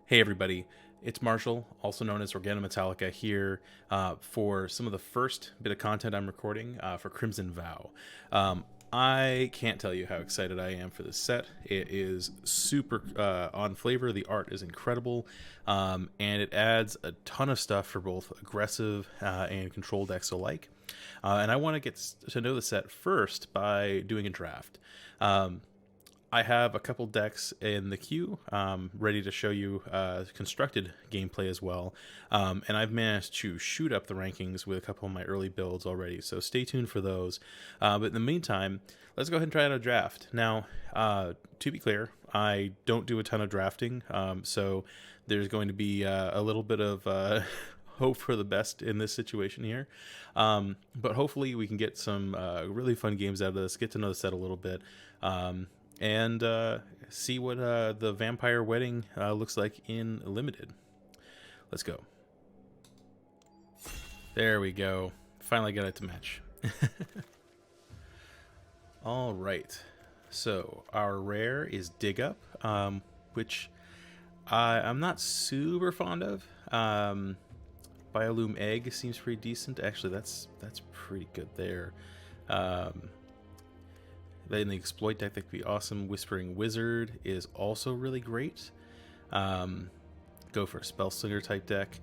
Hey everybody, it's Marshall, also known as Metallica, here for some of the first bit of content I'm recording for Crimson Vow. I can't tell you how excited I am for this set. It is super on flavor, the art is incredible, and it adds a ton of stuff for both aggressive and control decks alike. And I want to get to know the set first by doing a draft. I have a couple decks in the queue ready to show you constructed gameplay as well. And I've managed to shoot up the rankings with a couple of my early builds already, so stay tuned for those. But in the meantime, let's go ahead and try out a draft. Now, to be clear, I don't do a ton of drafting, so there's going to be a little bit of hope for the best in this situation here. But hopefully we can get some really fun games out of this, get to know the set a little bit. And see what the Vampire Wedding looks like in Limited. Let's go. There we go. Finally got it to match. All right. So our rare is Dig Up, which I'm not super fond of. Biolume Egg seems pretty decent. Actually, that's pretty good there. In the exploit deck, that could be awesome. Whispering Wizard is also really great. Go for a Spellslinger type deck.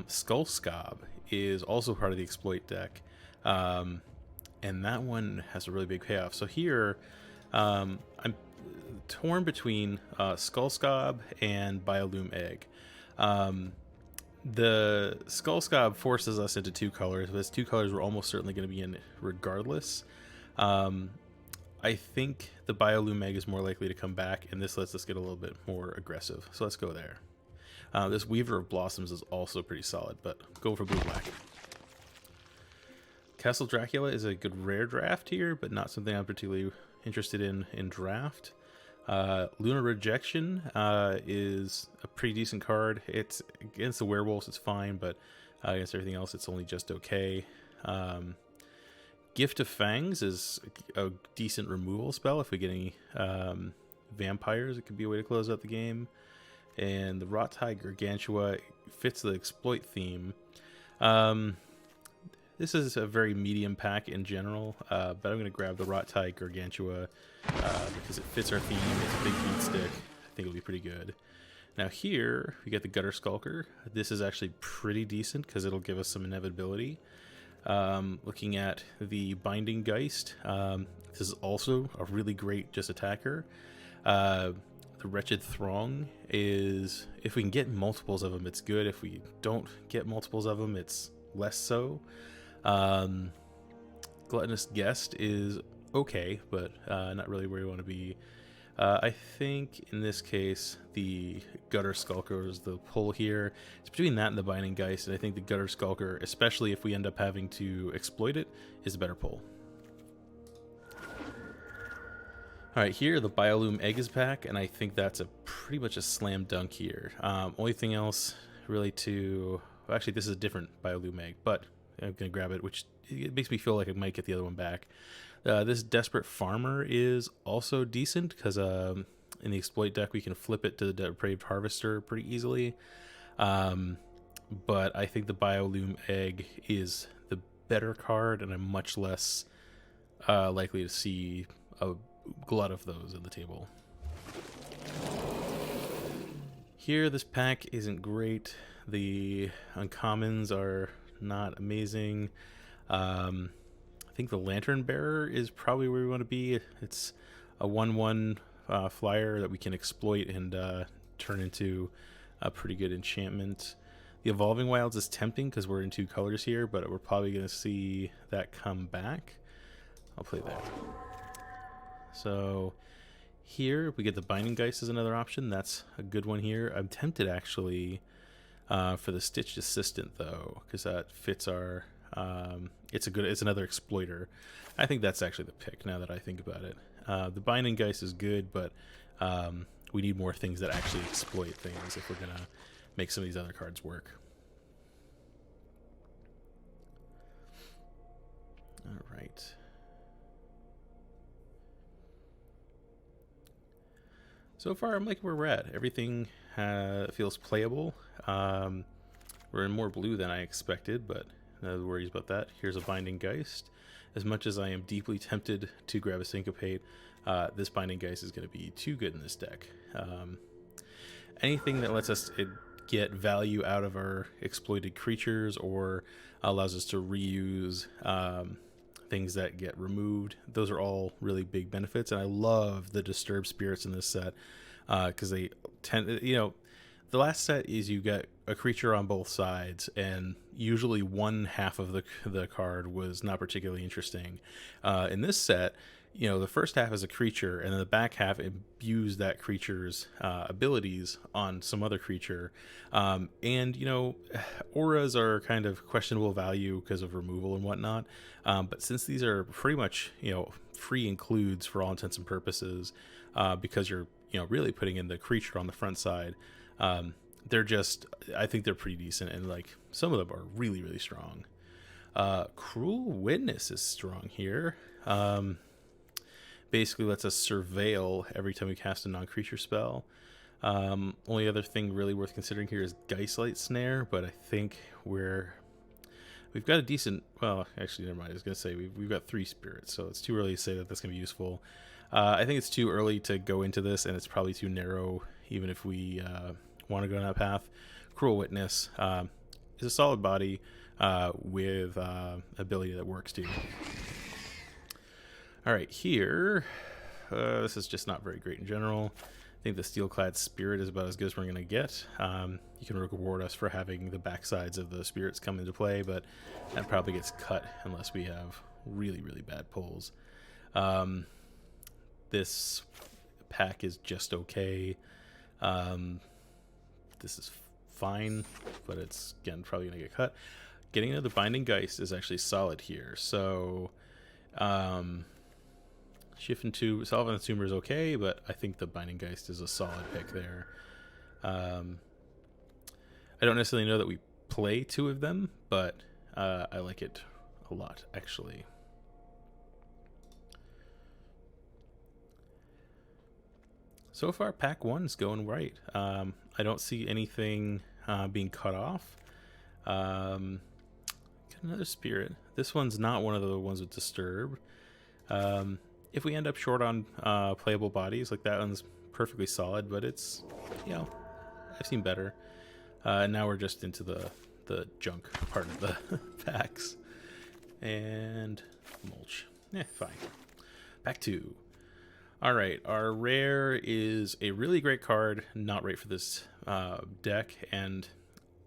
Skull Scob is also part of the exploit deck. And that one has a really big payoff. So here, I'm torn between Skull Scob and Biolume Egg. The Skull Scob forces us into two colors, but it's two colors we're almost certainly going to be in regardless. I think the Biolume Egg is more likely to come back, and this lets us get a little bit more aggressive. So let's go there. This Weaver of Blossoms is also pretty solid, but go for blue-black. Castle Dracula is a good rare draft here, but not something I'm particularly interested in draft. Lunar Rejection is a pretty decent card. It's against the werewolves, it's fine, but against everything else, it's only just okay. Gift of Fangs is a decent removal spell. If we get any vampires, it could be a way to close out the game. And the Rottai Gargantua fits the exploit theme. This is a very medium pack in general, but I'm going to grab the Rottai Gargantua because it fits our theme. It's a big beat stick. I think it'll be pretty good. Now here, we get the Gutter Skulker. This is actually pretty decent because it'll give us some inevitability. Looking at the Binding Geist, this is also a really great just attacker. The Wretched Throng is, if we can get multiples of them, it's good. If we don't get multiples of them, it's less so. Gluttonous Guest is okay, but not really where you want to be. I think in this case, the Gutter Skulker is the pull here. It's between that and the Binding Geist, and I think the Gutter Skulker, especially if we end up having to exploit it, is a better pull. Alright, here the Biolume Egg is back, and I think that's pretty much a slam dunk here. Only thing else really to... Well, actually, this is a different Biolume Egg, but I'm going to grab it, which it makes me feel like I might get the other one back. This Desperate Farmer is also decent because in the exploit deck we can flip it to the Depraved Harvester pretty easily. But I think the Biolume Egg is the better card, and I'm much less likely to see a glut of those at the table. Here, this pack isn't great. The uncommons are not amazing. I think the Lantern Bearer is probably where we want to be. It's a 1/1 flyer that we can exploit and turn into a pretty good enchantment. The Evolving Wilds is tempting because we're in two colors here, but we're probably going to see that come back. I'll play that. So here we get the Binding Geist as another option. That's a good one here. I'm tempted actually for the Stitched Assistant though, because that fits our... it's another exploiter. I think that's actually the pick now that I think about it. The Binding Geist is good, but we need more things that actually exploit things if we're gonna make some of these other cards work. All right. So far, I'm liking where we're at. Everything feels playable. We're in more blue than I expected, but no worries about that. Here's a Binding Geist. As much as I am deeply tempted to grab a Syncopate, this Binding Geist is going to be too good in this deck. Anything that lets us get value out of our exploited creatures or allows us to reuse things that get removed, those are all really big benefits. And I love the Disturbed Spirits in this set because they tend, the last set is you get a creature on both sides, and usually one half of the card was not particularly interesting. In this set, the first half is a creature, and then the back half imbues that creature's abilities on some other creature. Auras are kind of questionable value because of removal and whatnot. But since these are pretty much, free includes for all intents and purposes, because you're, really putting in the creature on the front side, I think they're pretty decent, and like some of them are really, really strong. Cruel Witness is strong here. Basically lets us surveil every time we cast a non-creature spell. Only other thing really worth considering here is Geistlight Snare, but I think we've got a decent, well, actually, never mind. I was going to say we've got 3 spirits, so it's too early to say that that's going to be useful. I think it's too early to go into this, and it's probably too narrow, even if we want to go down that path. Cruel Witness is a solid body with ability that works too. All right, here, this is just not very great in general. I think the Steelclad Spirit is about as good as we're going to get. You can reward us for having the backsides of the spirits come into play, but that probably gets cut unless we have really, really bad pulls. This pack is just okay. This is fine, but it's, again, probably going to get cut. Getting another Binding Geist is actually solid here. So, Shift into Solvent Consumer is okay, but I think the Binding Geist is a solid pick there. I don't necessarily know that we play 2 of them, but I like it a lot, actually. So far, pack 1's going right. I don't see anything being cut off. Got another Spirit. This one's not one of the ones with Disturb. If we end up short on playable bodies, like that one's perfectly solid, but it's, I've seen better. Now we're just into the junk part of the packs. And mulch. Fine. Pack 2. Alright, our rare is a really great card, not right for this deck, and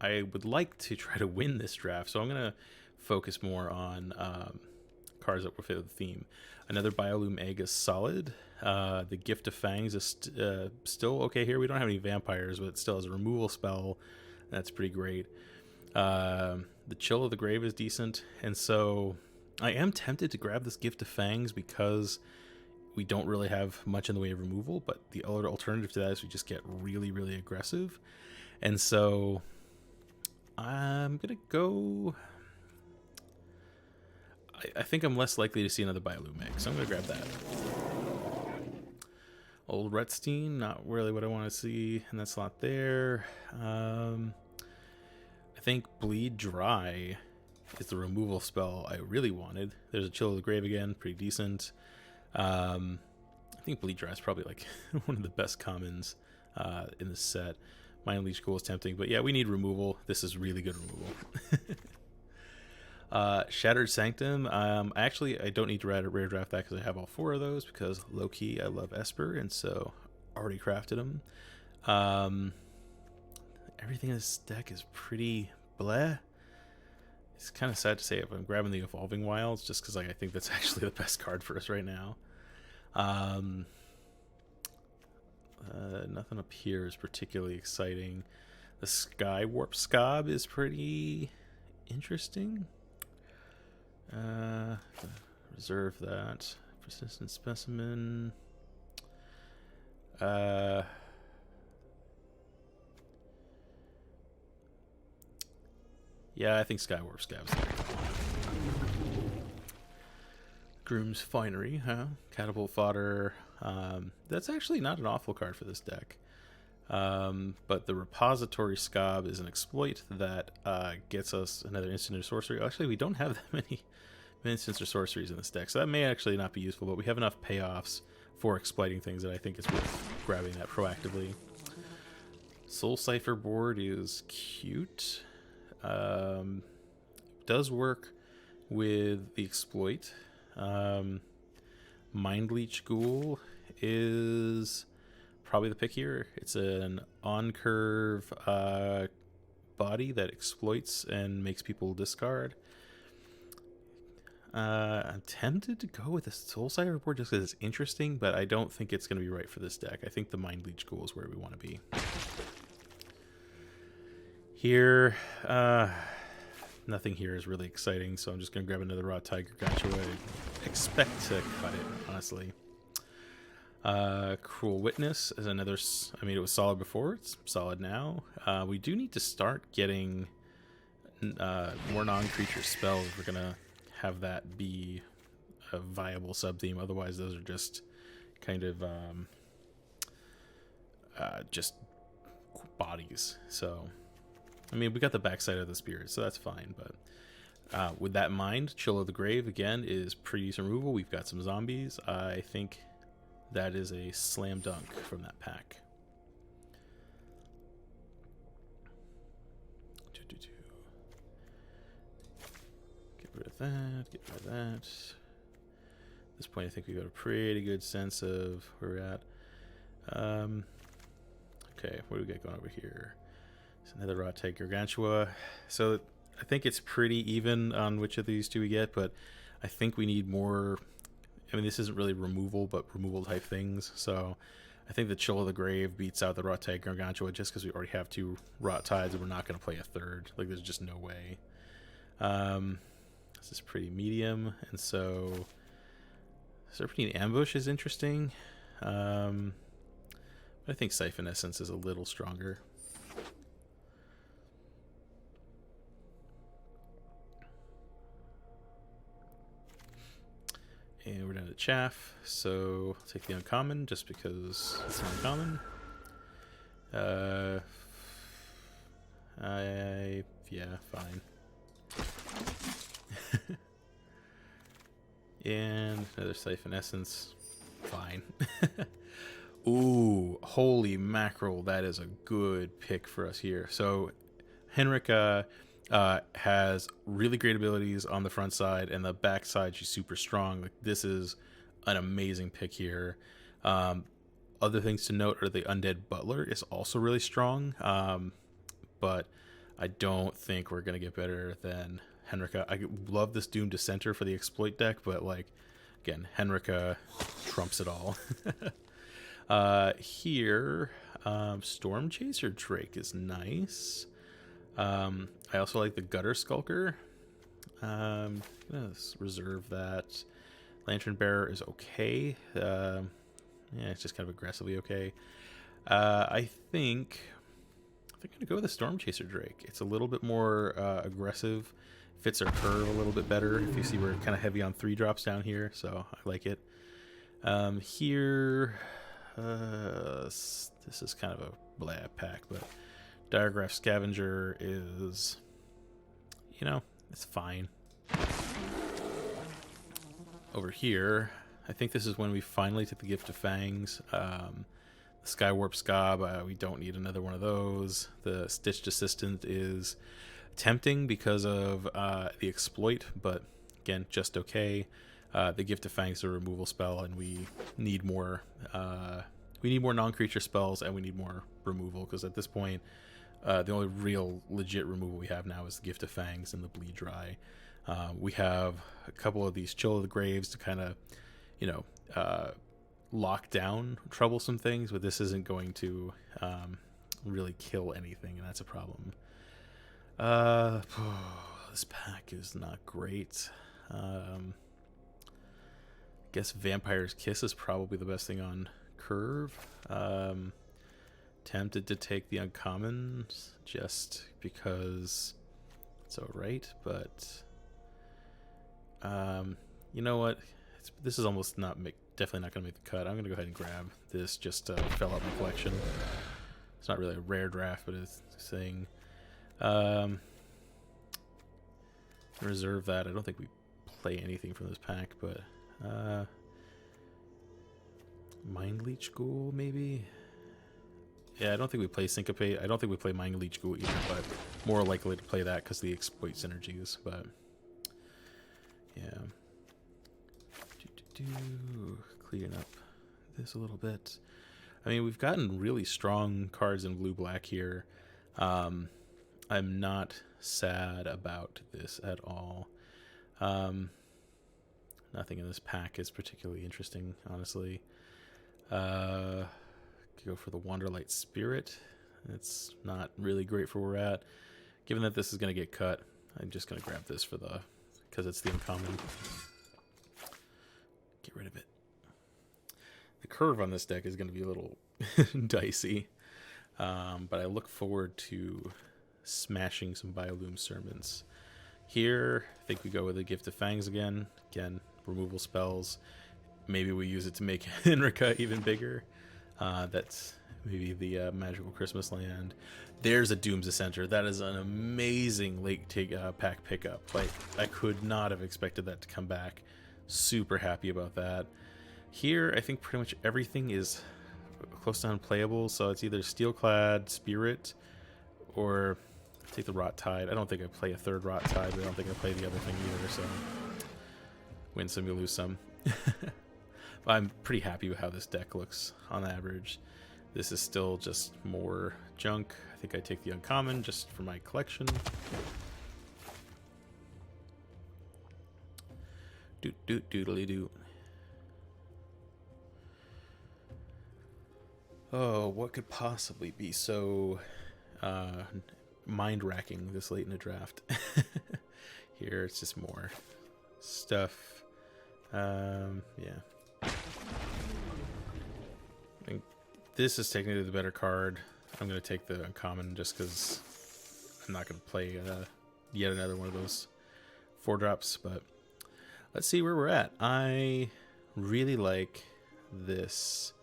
I would like to try to win this draft, so I'm going to focus more on cards that will fit the theme. Another Biolume Egg is solid. The Gift of Fangs is still okay here. We don't have any vampires, but it still has a removal spell. That's pretty great. The Chill of the Grave is decent, and so I am tempted to grab this Gift of Fangs because we don't really have much in the way of removal, but the other alternative to that is we just get really, really aggressive. And so I'm going to go... I think I'm less likely to see another Biolume Egg, so I'm going to grab that. Old Retstein, not really what I want to see in that slot there. I think Bleed Dry is the removal spell I really wanted. There's a Chill of the Grave again, pretty decent. I think Bleed Dry is probably like one of the best commons in this set. Mind Leech School is tempting, but yeah, we need removal. This is really good removal. Shattered Sanctum. Actually, I don't need to rare draft that because I have all 4 of those, because low-key I love Esper, and so already crafted them. Everything in this deck is pretty bleh. It's kind of sad to say it, but I'm grabbing the Evolving Wilds just because I think that's actually the best card for us right now. Nothing up here is particularly exciting. The Sky Warp Scob is pretty interesting. Reserve that. Persistent Specimen. Yeah, I think Skywarp Scab's there. Groom's Finery, huh? Catapult Fodder. That's actually not an awful card for this deck. But the repository scob is an exploit that gets us another instant or sorcery. Actually, we don't have that many instants or sorceries in this deck, so that may actually not be useful, but we have enough payoffs for exploiting things that I think it's worth grabbing that proactively. Soul Cipher board is cute. Does work with the exploit. Mind Leech Ghoul is probably the pick here. It's an on-curve body that exploits and makes people discard. I'm tempted to go with the Soul Cipher board just because it's interesting, but I don't think it's going to be right for this deck. I think the Mind Leech Ghoul is where we want to be. Here, nothing here is really exciting, so I'm just going to grab another Raw Tiger Gacha. I expect to cut it, honestly. Cruel Witness is another... I mean, it was solid before. It's solid now. We do need to start getting more non-creature spells if we're going to have that be a viable sub-theme. Otherwise, those are just kind of just bodies. So, I mean, we got the backside of the spirit, so that's fine. But with that in mind, Chill of the Grave, again, is pretty decent removal. We've got some zombies. I think that is a slam dunk from that pack. Get rid of that, get rid of that. At this point, I think we got a pretty good sense of where we're at. Okay, what do we got going over here? It's another Raw Tiger Gargantua. So I think it's pretty even on which of these two we get, but I think we need more. I mean, this isn't really removal, but removal type things. So I think the Chill of the Grave beats out the Raw Tiger Gargantua just because we already have 2 Rot Tides and we're not going to play a third. Like, there's just no way. This is pretty medium, and so Serpentine Ambush is interesting. But I think Siphon Essence is a little stronger. And we're down to Chaff, so I'll take the uncommon just because it's an uncommon. Yeah, fine. And another Siphon Essence, fine. Ooh, holy mackerel, that is a good pick for us here. So Henrika has really great abilities on the front side, and the back side she's super strong. Like, this is an amazing pick here. Other things to note are the Undead Butler is also really strong, but I don't think we're gonna get better than Henrika. I love this Doom Dissenter for the exploit deck, but like, again, Henrika trumps it all. Here, Storm Chaser Drake is nice. I also like the Gutter Skulker. Let's reserve that. Lantern Bearer is okay. Yeah, it's just kind of aggressively okay. I think I'm gonna go with the Storm Chaser Drake. It's a little bit more aggressive, fits our curve a little bit better. If you see, we're kind of heavy on 3 drops down here, so I like it. Here, this is kind of a blah pack, but Diagraph Scavenger is, you know, it's fine. Over here, I think this is when we finally take the Gift of Fangs. The Skywarp Scob, we don't need another one of those. The Stitched Assistant is tempting because of the exploit, but again, just okay. The Gift of Fangs is a removal spell, and we need more. We need more non-creature spells, and we need more removal, because at this point, the only real legit removal we have now is the Gift of Fangs and the Bleed Dry. We have a couple of these Chill of the Graves to kind of, you know, lock down troublesome things, but this isn't going to really kill anything, and that's a problem. This pack is not great. Guess Vampire's Kiss is probably the best thing on curve. Tempted to take the uncommons just because it's alright, but you know what? This is almost not definitely not going to make the cut. I'm going to go ahead and grab this. Just fell out my collection. It's not really a rare draft, but it's saying reserve that. I don't think we play anything from this pack, but Mind Leech Ghoul, maybe? Yeah, I don't think we play Syncopate. I don't think we play Mind Leech Ghoul either, but more likely to play that because the exploit synergies, but yeah. Clearing up this a little bit. I mean, we've gotten really strong cards in blue-black here. I'm not sad about this at all. Nothing in this pack is particularly interesting, honestly. Go for the Wanderlight Spirit. It's not really great for where we're at. Given that this is going to get cut, I'm just going to grab this for the, because it's the uncommon. Get rid of it. The curve on this deck is going to be a little dicey, but I look forward to smashing some Bioloom Sermons. Here, I think we go with a Gift of Fangs again. Again, removal spells. Maybe we use it to make Henrika even bigger. That's maybe the Magical Christmas Land. There's a Doom's Ascenter. That is an amazing late pack pickup. Like, I could not have expected that to come back. Super happy about that. Here, I think pretty much everything is close to unplayable, so it's either Steelclad Spirit or take the Rot Tide. I don't think I play a third Rot Tide, but I don't think I play the other thing either, so win some, you lose some. But I'm pretty happy with how this deck looks on average. This is still just more junk. I think I take the uncommon just for my collection. Doodly-doo. Oh, what could possibly be so mind-racking this late in the draft? Here, it's just more stuff. Yeah. I think this is technically the better card. I'm going to take the uncommon just because I'm not going to play yet another one of those 4-drops, but let's see where we're at. I really like this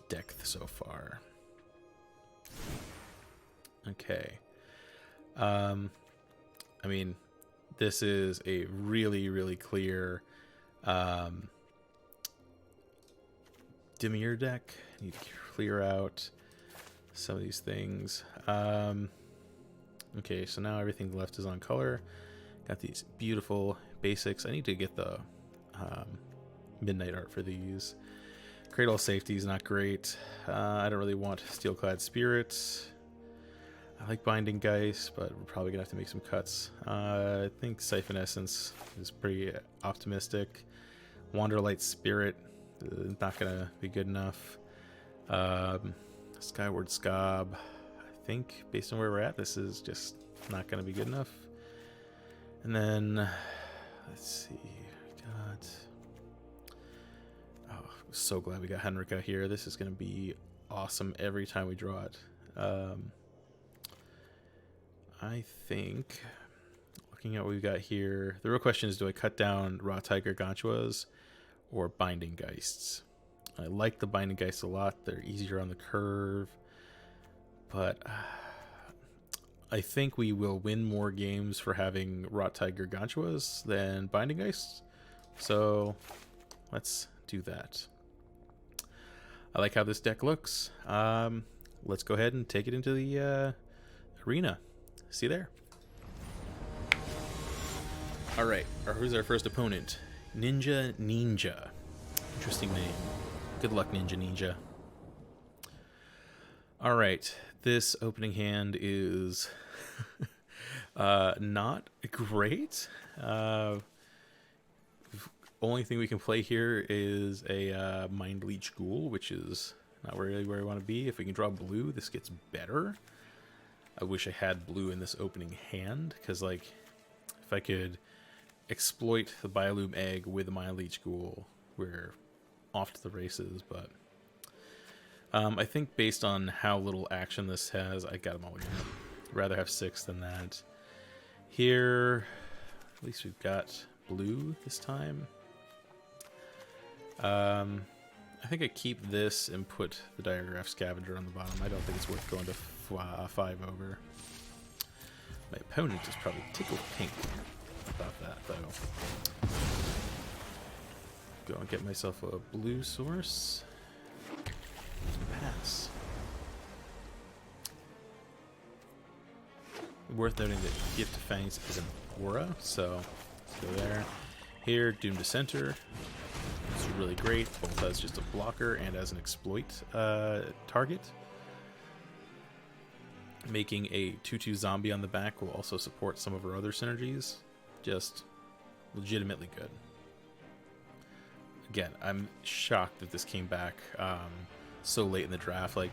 deck so far. Okay. I mean, this is a really, really clear Dimir deck. I need to clear out some of these things. Okay, so now everything left is on color. Got these beautiful basics. I need to get the midnight art for these. Cradle of Safety is not great. I don't really want Steelclad Spirits. I like Binding Geist, but we're probably going to have to make some cuts. I think Siphon Essence is pretty optimistic. Wanderlight Spirit, not going to be good enough. Skyward Scob, I think, based on where we're at, this is just not going to be good enough. And then, let's see, we got... Oh, I'm so glad we got Henrika here. This is going to be awesome every time we draw it. I think, looking at what we've got here, the real question is, do I cut down Raw Tiger Gargantuas or Binding Geists? I like the Binding Geists a lot. They're easier on the curve. But I think we will win more games for having Raw Tiger Gargantuas than Binding Geists. So let's do that. I like how this deck looks. Let's go ahead and take it into the arena. See you there. All right, who's our first opponent? Ninja. Interesting name. Good luck, Ninja. All right, this opening hand is not great. Only thing we can play here is a Mind Leech Ghoul, which is not really where I want to be. If we can draw blue, this gets better. I wish I had blue in this opening hand, because, like, if I could exploit the Bioloom Egg with the Mind Leech Ghoul, we're off to the races, but I think based on how little action this has, I got them all here. Rather have 6 than that. Here, at least we've got blue this time. I I think I keep this and put the Diagraph Scavenger on the bottom. I don't think it's worth going to 5 over. My opponent is probably tickled pink about that, though. Go and get myself a blue source. Pass. Worth noting that Gift of Fangs is an aura, so let's go there. Here, Doom to Center. It's really great, both as just a blocker and as an exploit target. Making a 2/2 zombie on the back will also support some of her other synergies. Just legitimately good. Again, I'm shocked that this came back so late in the draft. Like,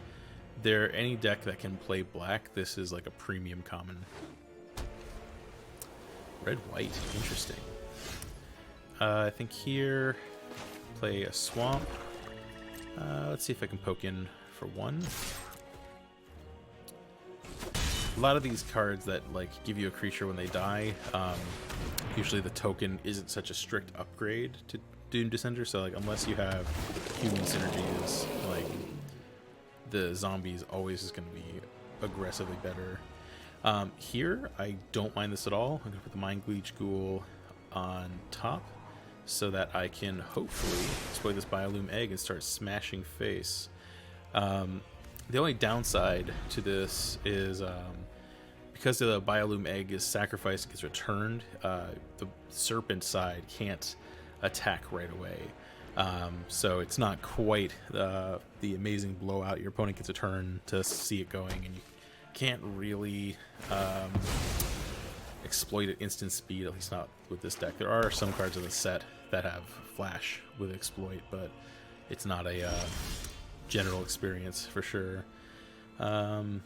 any deck that can play black, this is like a premium common. Red-white, interesting. I think here, play a swamp. Let's see if I can poke in for 1. A lot of these cards that like give you a creature when they die, usually the token isn't such a strict upgrade to Doom Descender, so like unless you have human synergies, like the zombies always is going to be aggressively better. Here, I don't mind this at all. I'm going to put the Mind Gleech Ghoul on top so that I can hopefully exploit this Biolume Egg and start smashing face. The only downside to this is because the Biolume Egg is sacrificed and gets returned, the Serpent side can't attack right away. So it's not quite the amazing blowout. Your opponent gets a turn to see it going, and you can't really exploit at instant speed, at least not with this deck. There are some cards in the set that have flash with exploit, but it's not a general experience for sure. Gonna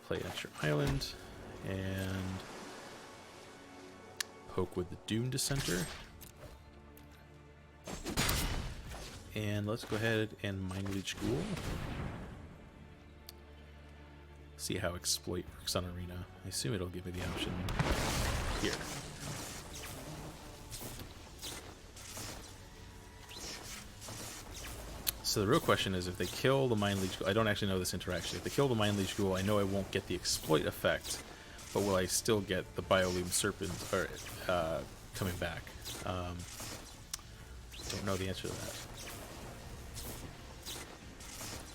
play extra island and poke with the Doom Descenter. And let's go ahead and Mind Leech Ghoul. See how exploit works on Arena. I assume it'll give me the option here. So the real question is, if they kill the Mind Leech Ghoul, I don't actually know this interaction. If they kill the Mind Leech Ghoul, I know I won't get the exploit effect, but will I still get the Biolume Serpent coming back? Don't know the answer to that.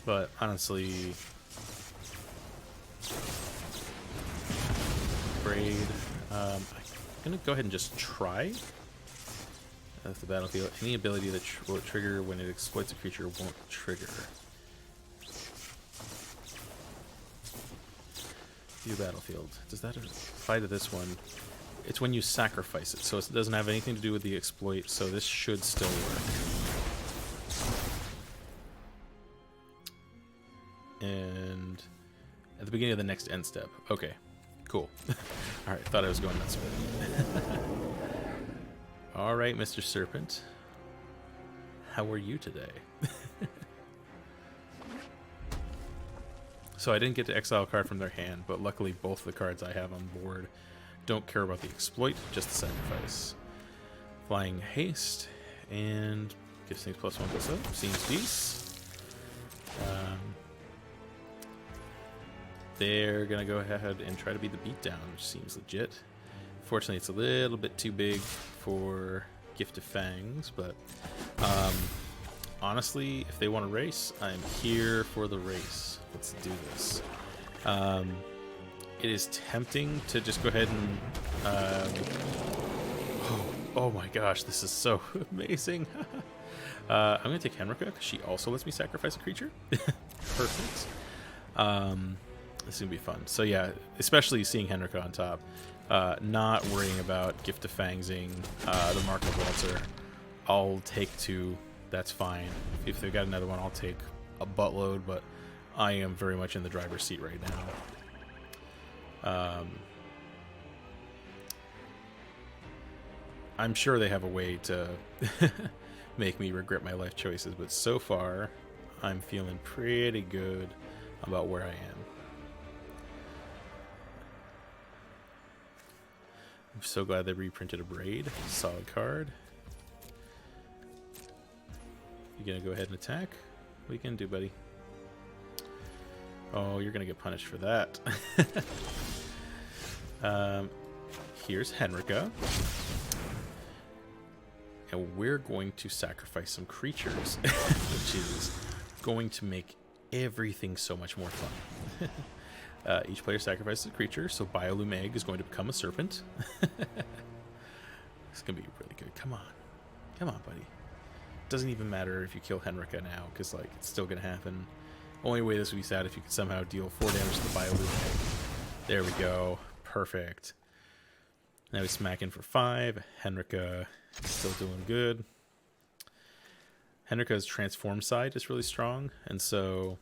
But honestly, Braid. I'm gonna go ahead and just try. That's the battlefield. Any ability that will trigger when it exploits a creature won't trigger. View battlefield. Does that apply to this one? It's when you sacrifice it, so it doesn't have anything to do with the exploit, so this should still work. And at the beginning of the next end step. Okay, cool. Alright, thought I was going nuts with it. Alright, Mr. Serpent. How are you today? So I didn't get to exile a card from their hand, but luckily both the cards I have on board don't care about the exploit, just the sacrifice. Flying Haste, and gives things +1/+0. Seems decent. They're going to go ahead and try to be the beatdown, which seems legit. Fortunately, it's a little bit too big for Gift of Fangs, but honestly, if they want to race, I'm here for the race. Let's do this. It is tempting to just go ahead and... oh my gosh, this is so amazing. I'm going to take Henrika, because she also lets me sacrifice a creature. Perfect. This is going to be fun. So yeah, especially seeing Henrika on top. Not worrying about Gift of Fangsing the Mark of Walter. I'll take 2. That's fine. If they've got another one, I'll take a buttload, but I am very much in the driver's seat right now. I'm sure they have a way to make me regret my life choices, but so far, I'm feeling pretty good about where I am. I'm so glad they reprinted a Braid. Solid card. You gonna go ahead and attack? What are you gonna do, buddy? Oh, you're gonna get punished for that. Here's Henrika. And we're going to sacrifice some creatures, which is going to make everything so much more fun. Each player sacrifices a creature, so Biolume Egg is going to become a serpent. It's going to be really good. Come on. Come on, buddy. Doesn't even matter if you kill Henrika now, because like it's still going to happen. Only way this would be sad if you could somehow deal 4 damage to the Biolume Egg. There we go. Perfect. Now we smack in for 5. Henrika is still doing good. Henrika's transform side is really strong, and so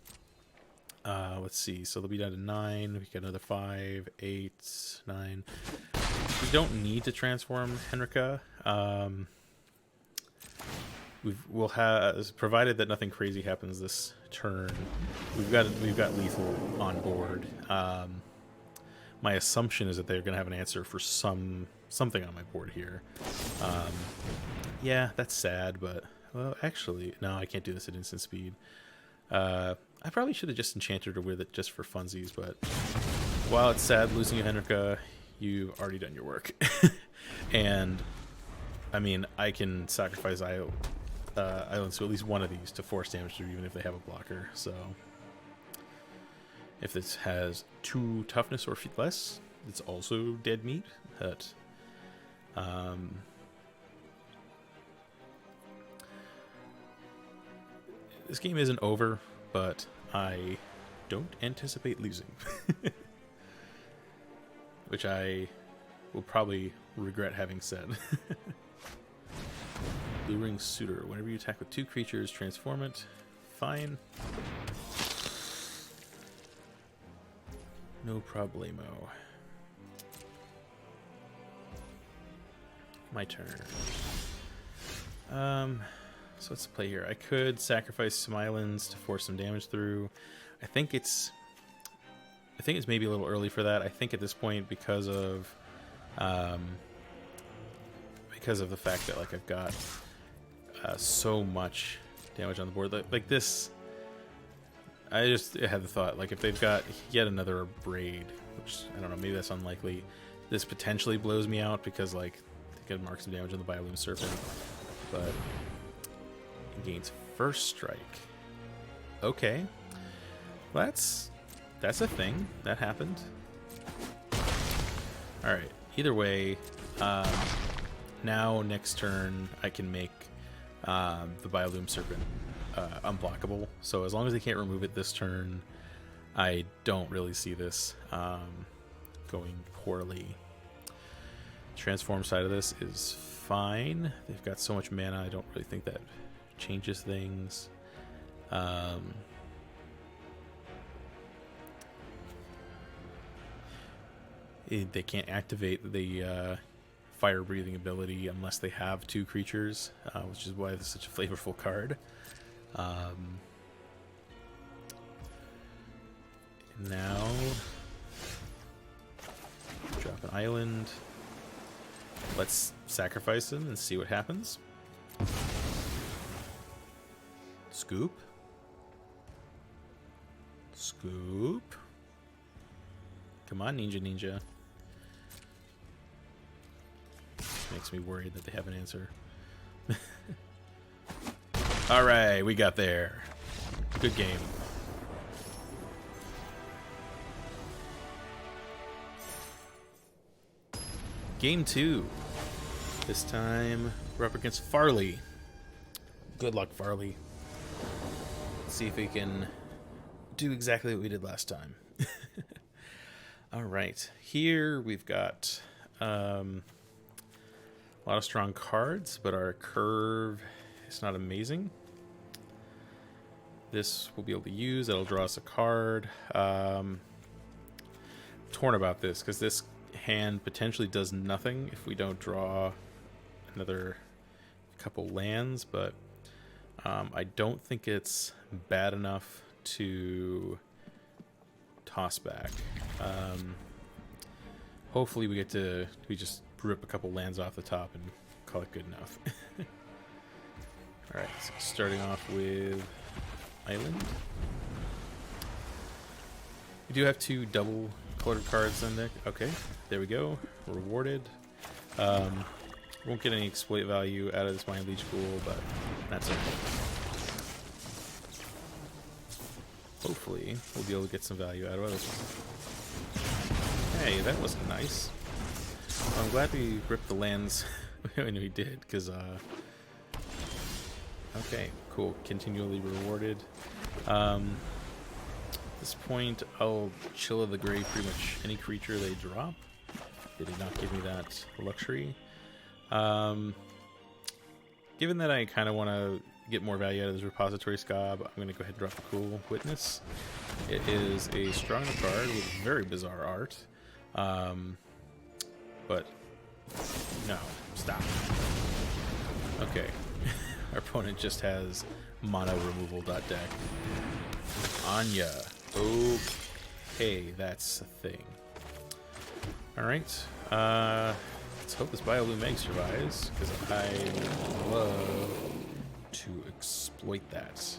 let's see. So they'll be down to 9. We get another 5, 8, 9. We don't need to transform Henrika. We'll have, provided that nothing crazy happens this turn. We've got lethal on board. My assumption is that they're going to have an answer for something on my board here. Yeah, that's sad, but well, actually, no, I can't do this at instant speed. I probably should have just enchanted her with it just for funsies, but while it's sad losing a Henrika, you've already done your work. And I mean, I can sacrifice islands to at least one of these to force damage through, even if they have a blocker. So if this has 2 toughness or less, it's also dead meat. But this game isn't over, but I don't anticipate losing. Which I will probably regret having said. Blue Ring Suitor. Whenever you attack with 2 creatures, transform it. Fine. No problemo. My turn. So let's play here. I could sacrifice some islands to force some damage through. I think it's maybe a little early for that. I think at this point, because of the fact that like I've got so much damage on the board, like this. I just had the thought, like, if they've got yet another Braid, which, I don't know, maybe that's unlikely, this potentially blows me out, because, like, they could mark some damage on the Biolume Serpent, but it gains first strike. Okay. Well, that's a thing. That happened. Alright, either way, now, next turn, I can make the Biolume Serpent unblockable, so as long as they can't remove it this turn, I don't really see this going poorly. Transform side of this is fine. They've got so much mana, I don't really think that changes things. They can't activate the fire breathing ability unless they have 2 creatures, which is why this is such a flavorful card. Now, drop an island. Let's sacrifice him and see what happens. Scoop. Scoop. Come on, Ninja. Makes me worried that they have an answer. Alright, we got there. Good game. Game 2. This time we're up against Farley. Good luck, Farley. Let's see if we can do exactly what we did last time. Alright, here we've got a lot of strong cards, but our curve is not amazing. This we'll be able to use. That'll draw us a card. Torn about this, because this hand potentially does nothing if we don't draw another couple lands, but I don't think it's bad enough to toss back. Hopefully we just rip a couple lands off the top and call it good enough. Alright, so starting off with Island. We do have 2 double colored cards on deck. Okay, there we go. Rewarded. Won't get any exploit value out of this Mind Leech pool, but that's okay. Hopefully, we'll be able to get some value out of it. Hey, that wasn't nice. Well, I'm glad we ripped the lands when we did, because, okay, cool. Continually rewarded. At this point, I'll Chill of the Grave pretty much any creature they drop. They did not give me that luxury. Given that I kind of want to get more value out of this Repository Scob, I'm going to go ahead and drop the Cool Witness. It is a stronger card with very bizarre art. But no, stop. Okay. Our opponent just has mono removal deck. Anya. Okay, that's a thing. Alright. Let's hope this Biolume Egg survives, because I love to exploit that.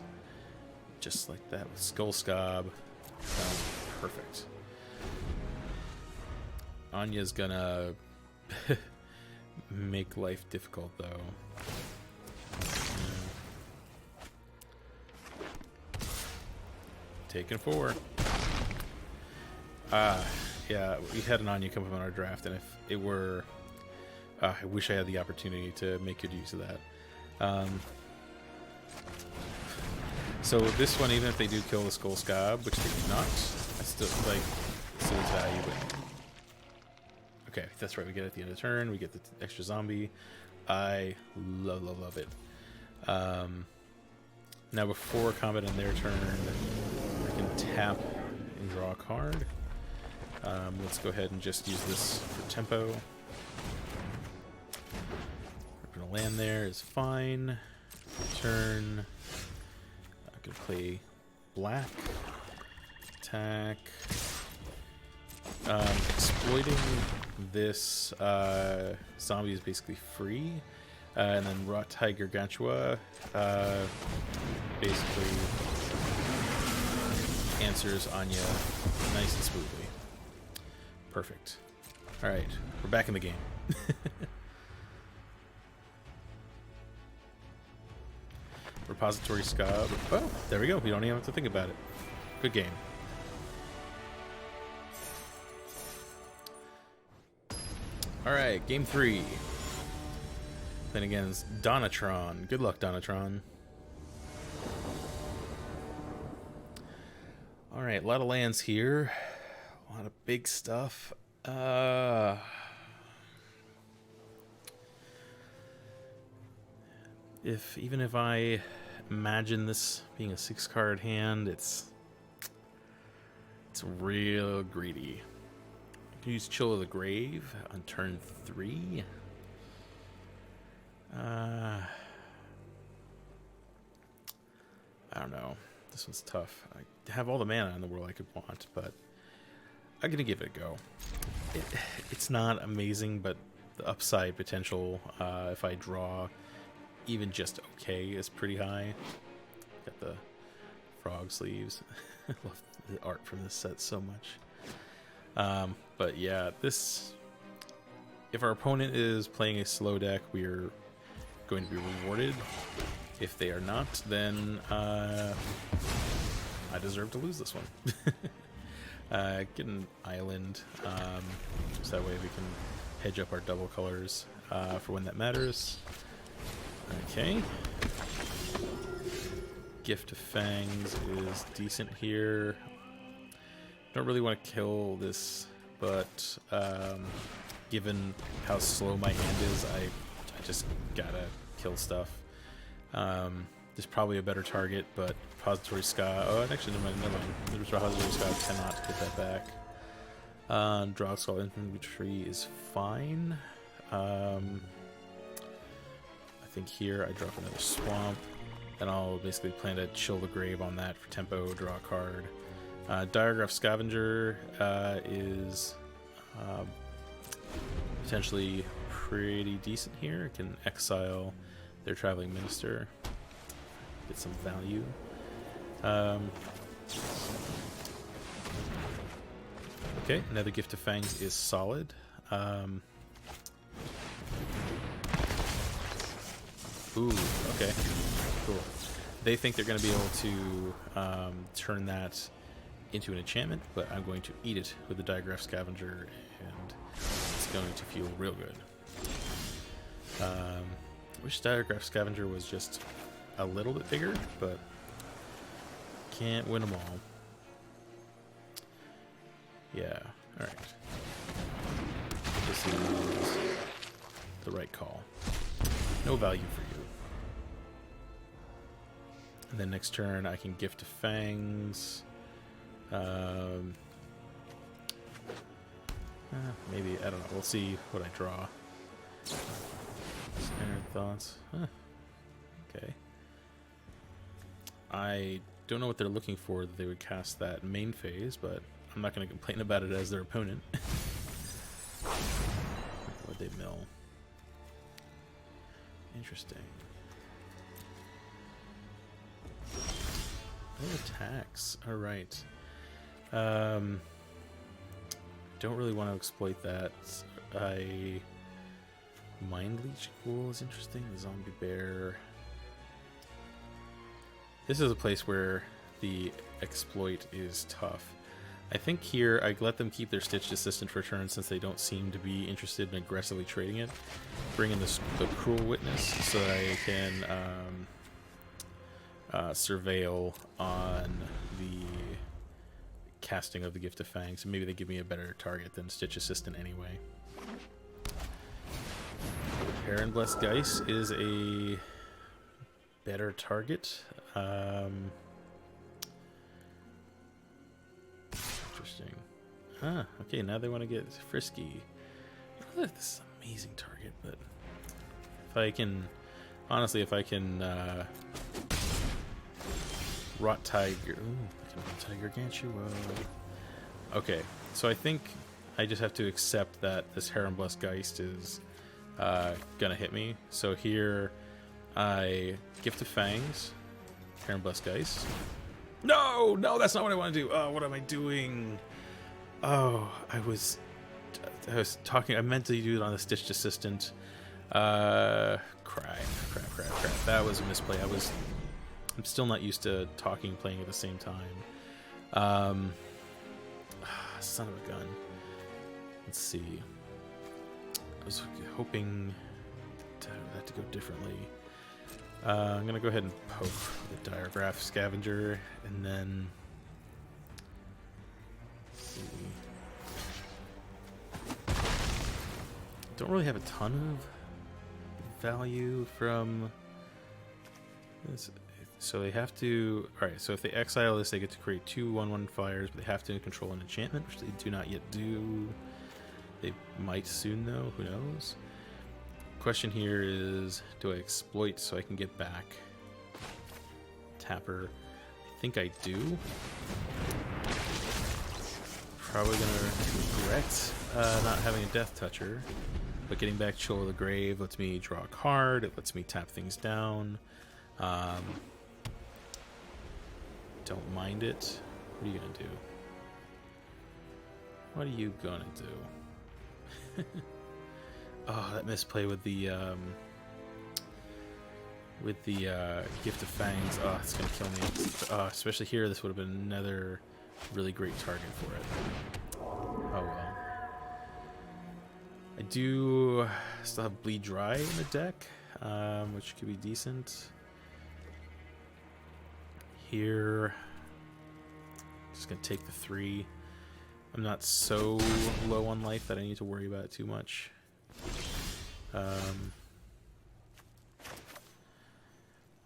Just like that with Skull Scob. Sounds perfect. Anya's gonna make life difficult, though. Taking 4. Yeah, we had an Anya come up in our draft, and if it were... I wish I had the opportunity to make good use of that. So this one, even if they do kill the Skull Scob, which they do not, I still, like, still is value, but... Okay, that's right, we get it at the end of the turn, we get the extra zombie. I love it. Now before combat on their turn, I can tap and draw a card. Let's go ahead and just use this for tempo. We're gonna land there is fine. Turn. I'm gonna play black. Attack. Exploiting this zombie is basically free. And then Rot Tiger Gargantua basically answers Anya nice and smoothly. Perfect. Alright, we're back in the game. Repository Scob. Oh, there we go. We don't even have to think about it. Good game. Alright, game 3. Then against Donatron. Good luck, Donatron. Alright, a lot of lands here. A lot of big stuff. Even if I imagine this being a 6-card hand, it's real greedy. I can use Chill of the Grave on turn 3. I don't know. This one's tough. I have all the mana in the world I could want, but I'm gonna give it a go. It's not amazing, but the upside potential, if I draw even just okay, is pretty high. Got the frog sleeves. I love the art from this set so much. But yeah, this... If our opponent is playing a slow deck, we're going to be rewarded. If they are not, then I deserve to lose this one. Get an island, so that way we can hedge up our double colors for when that matters. Okay. Gift of Fangs is decent here. Don't really want to kill this, but given how slow my hand is, I just gotta kill stuff. There's probably a better target, but Repository Scob... Oh, actually, never mind. The Repository Scob cannot get that back. Draw Skull Infantry is fine. I think here I drop another Swamp, and I'll basically plan to Chill the Grave on that for tempo, draw a card. Diregraph Scavenger is potentially pretty decent here. It can exile their Traveling Minister. get some value. Okay, another Gift of Fangs is solid. Ooh, okay, cool. They think they're going to be able to turn that into an enchantment, but I'm going to eat it with the Diagraph Scavenger, and it's going to feel real good. I wish Diagraph Scavenger was just a little bit bigger, but can't win them all. Yeah, alright. This is the right call. No value for you. And then next turn I can Gift of Fangs. Maybe, I don't know. We'll see what I draw. Snared Thoughts. Huh. Okay. I don't know what they're looking for that they would cast that main phase, but I'm not going to complain about it as their opponent. Would they mill? Interesting. No attacks. Alright. Don't really want to exploit that. Mind Leech Ghoul is interesting. The Zombie Bear. This is a place where the exploit is tough. I think here I let them keep their Stitched Assistant for turn since they don't seem to be interested in aggressively trading it. Bring in the Cruel Witness so that I can surveil on the casting of the Gift of Fangs. Maybe they give me a better target than Stitch Assistant anyway. Heron Blessed Geist is a better target. Interesting. Ah, okay, now they want to get frisky. This is an amazing target, but if I can, honestly, if I can Rot Tiger. Ooh, Rot Tiger Gargantua. Okay, so I think I just have to accept that this Heron Blessed Geist is gonna hit me. So here I Gift of Fangs, Heron Blessed Geist. No, that's not what I want to do. Oh, what am I doing? Oh, I was talking. I meant to do it on the Stitched Assistant. Crap. That was a misplay. I'm still not used to talking and playing at the same time. Son of a gun. Let's see. I was hoping that to go differently. I'm going to go ahead and poke the Diagraph Scavenger, and then... Let's see. Don't really have a ton of value from this. So they have to... Alright, so if they exile this, they get to create 2 1/1 fires, but they have to control an enchantment, which they do not yet do. They might soon, though. Who knows? Question here is, do I exploit so I can get back Tapper? I think I do. Probably gonna regret not having a Death Toucher, but getting back Chill of the Grave lets me draw a card. It lets me tap things down. Don't mind it. What are you gonna do? What are you gonna do? Oh, that misplay with the Gift of Fangs. Oh, it's gonna kill me. Especially here, this would have been another really great target for it. Oh well. I do still have Bleed Dry in the deck, which could be decent. Here, just gonna take the 3. I'm not so low on life that I need to worry about it too much.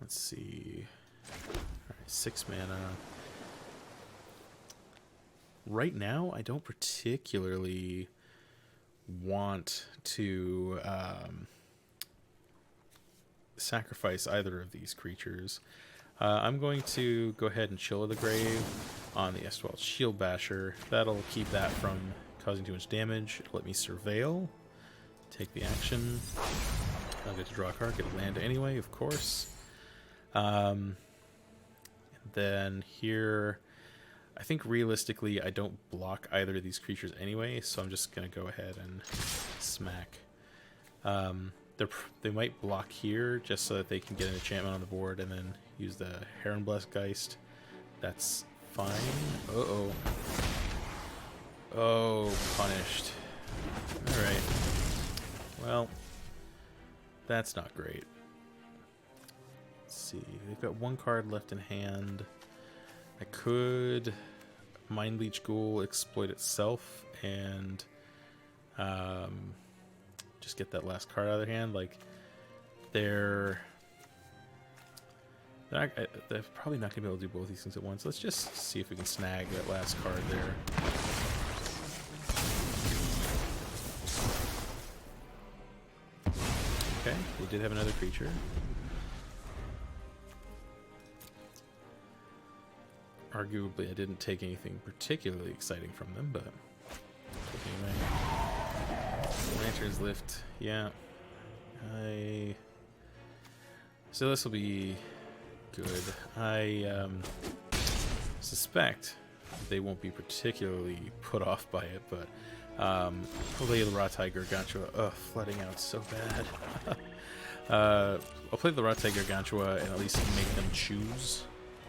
Let's see. Alright, 6 mana. Right now, I don't particularly want to sacrifice either of these creatures. I'm going to go ahead and Chill of the Grave on the Estwald Shield Basher. That'll keep that from causing too much damage. It'll let me Surveil. Take the action. I'll get to draw a card, get a land anyway, of course. then here, I think realistically I don't block either of these creatures anyway, so I'm just going to go ahead and smack. They might block here just so that they can get an enchantment on the board and then use the Herrenblessed Geist. That's fine. Uh-oh. Oh, punished. Alright. Well, that's not great. Let's see. They've got one card left in hand. I could Mind Leech Ghoul, exploit itself, and just get that last card out of their hand. Like, they're probably not going to be able to do both these things at once. Let's just see if we can snag that last card there. Okay, they did have another creature. Arguably, I didn't take anything particularly exciting from them, but anyway. Lantern's Lift, yeah. So this will be good. I suspect they won't be particularly put off by it, but I'll play the Ratai Gargantua. Ugh, flooding out so bad. I'll play the Ratai Gargantua and at least make them choose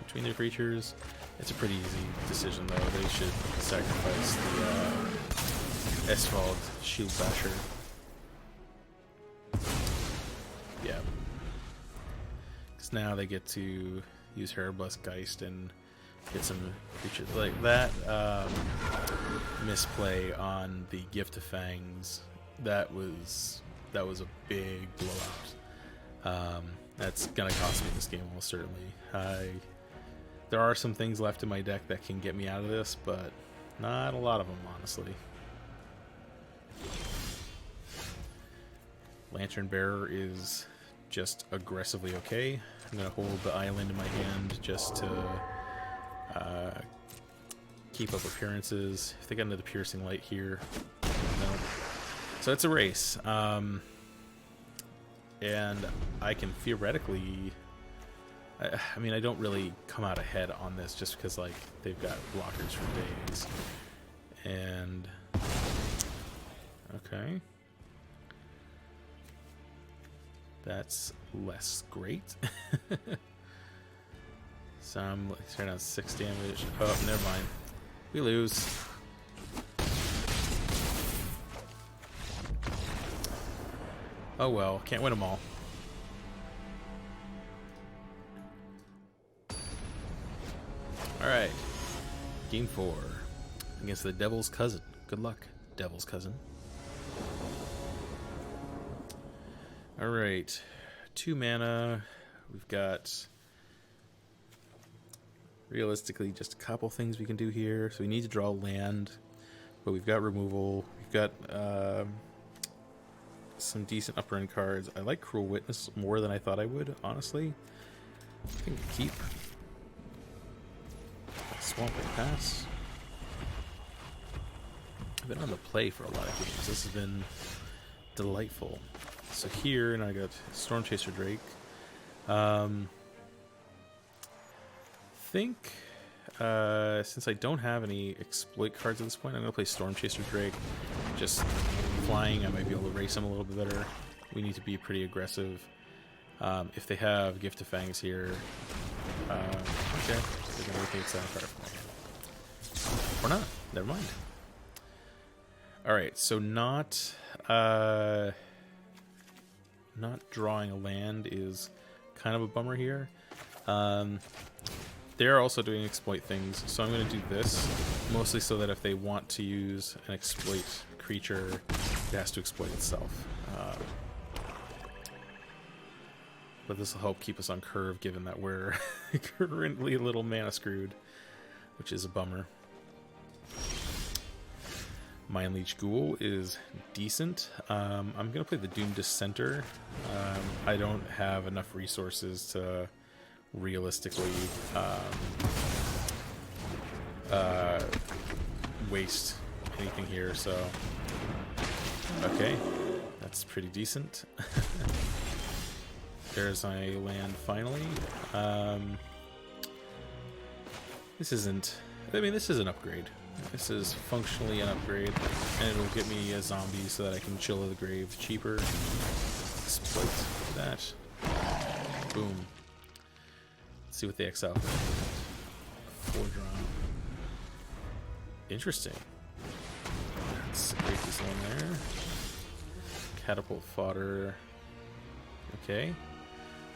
between their creatures. It's a pretty easy decision, though. They should sacrifice the Esvald Shield Basher. Yeah. Because now they get to use Herrenblessed Geist and get some creatures like that. Misplay on the Gift of Fangs. That was a big blowout. That's gonna cost me this game almost certainly. There are some things left in my deck that can get me out of this, but not a lot of them, honestly. Lantern Bearer is just aggressively okay. I'm going to hold the island in my hand just to keep up appearances. If they got another Piercing Light here, no. So it's a race. And I can theoretically... I mean, I don't really come out ahead on this just because, like, they've got blockers for days. And... okay. That's less great. So I'm starting on 6 damage. Oh, never mind. We lose. Oh well, can't win them all. Alright, game 4 against the Devil's Cousin. Good luck, Devil's Cousin. Alright, 2 mana. We've got, realistically, just a couple things we can do here. So we need to draw land, but we've got removal. We've got some decent upper end cards. I like Cruel Witness more than I thought I would, honestly. I think keep. Swamp and pass. I've been on the play for a lot of games. This has been delightful. So here, and I got Stormchaser Drake. Think since I don't have any exploit cards at this point, I'm gonna play Stormchaser Drake. Just flying, I might be able to race him a little bit better. We need to be pretty aggressive. If they have Gift of Fangs here, okay. They're gonna rotate that card for me. Or not. Never mind. Alright, so not drawing a land is kind of a bummer here. They're also doing exploit things, so I'm going to do this, mostly so that if they want to use an exploit creature, it has to exploit itself. But this will help keep us on curve, given that we're currently a little mana screwed, which is a bummer. Mind Leech Ghoul is decent. I'm going to play the Doom Dissenter. I don't have enough resources to realistically waste anything here, so... okay, that's pretty decent. There's my land finally. This isn't... I mean, this is an upgrade. This is functionally an upgrade, and it'll get me a zombie so that I can chill of the grave cheaper. Exploit that. Boom. Let's see what the exile. 4 drop. Interesting. Let's break this one there. Catapult fodder. Okay.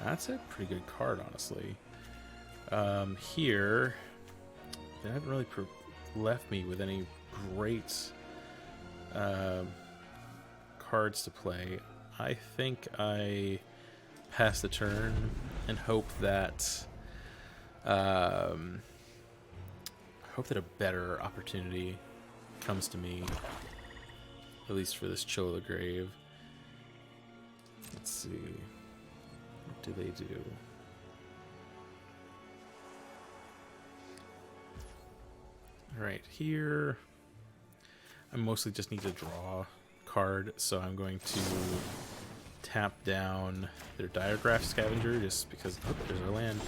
That's a pretty good card, honestly. Here, they haven't really left me with any great cards to play. I think I pass the turn and hope that a better opportunity comes to me, at least for this Chill of the Grave. Let's see. What do they do? Alright, here I mostly just need to draw a card, so I'm going to tap down their Diagraph Scavenger just because there's our land,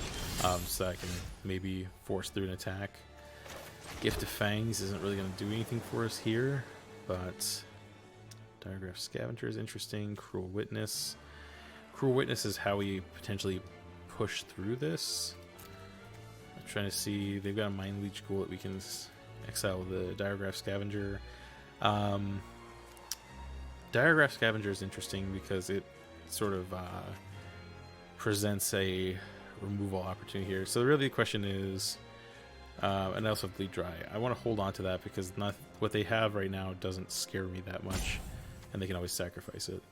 so I can maybe force through an attack. Gift of Fangs isn't really going to do anything for us here, but Diagraph Scavenger is interesting. Cruel Witness. Cruel Witness is how we potentially push through this. I'm trying to see, they've got a Mind Leech Ghoul that we can exile with the Diagraph Scavenger. Diagraph Scavenger is interesting because it sort of presents a removal opportunity here. So really the question is, and I also have Bleed Dry. I want to hold on to that because what they have right now doesn't scare me that much, and they can always sacrifice it.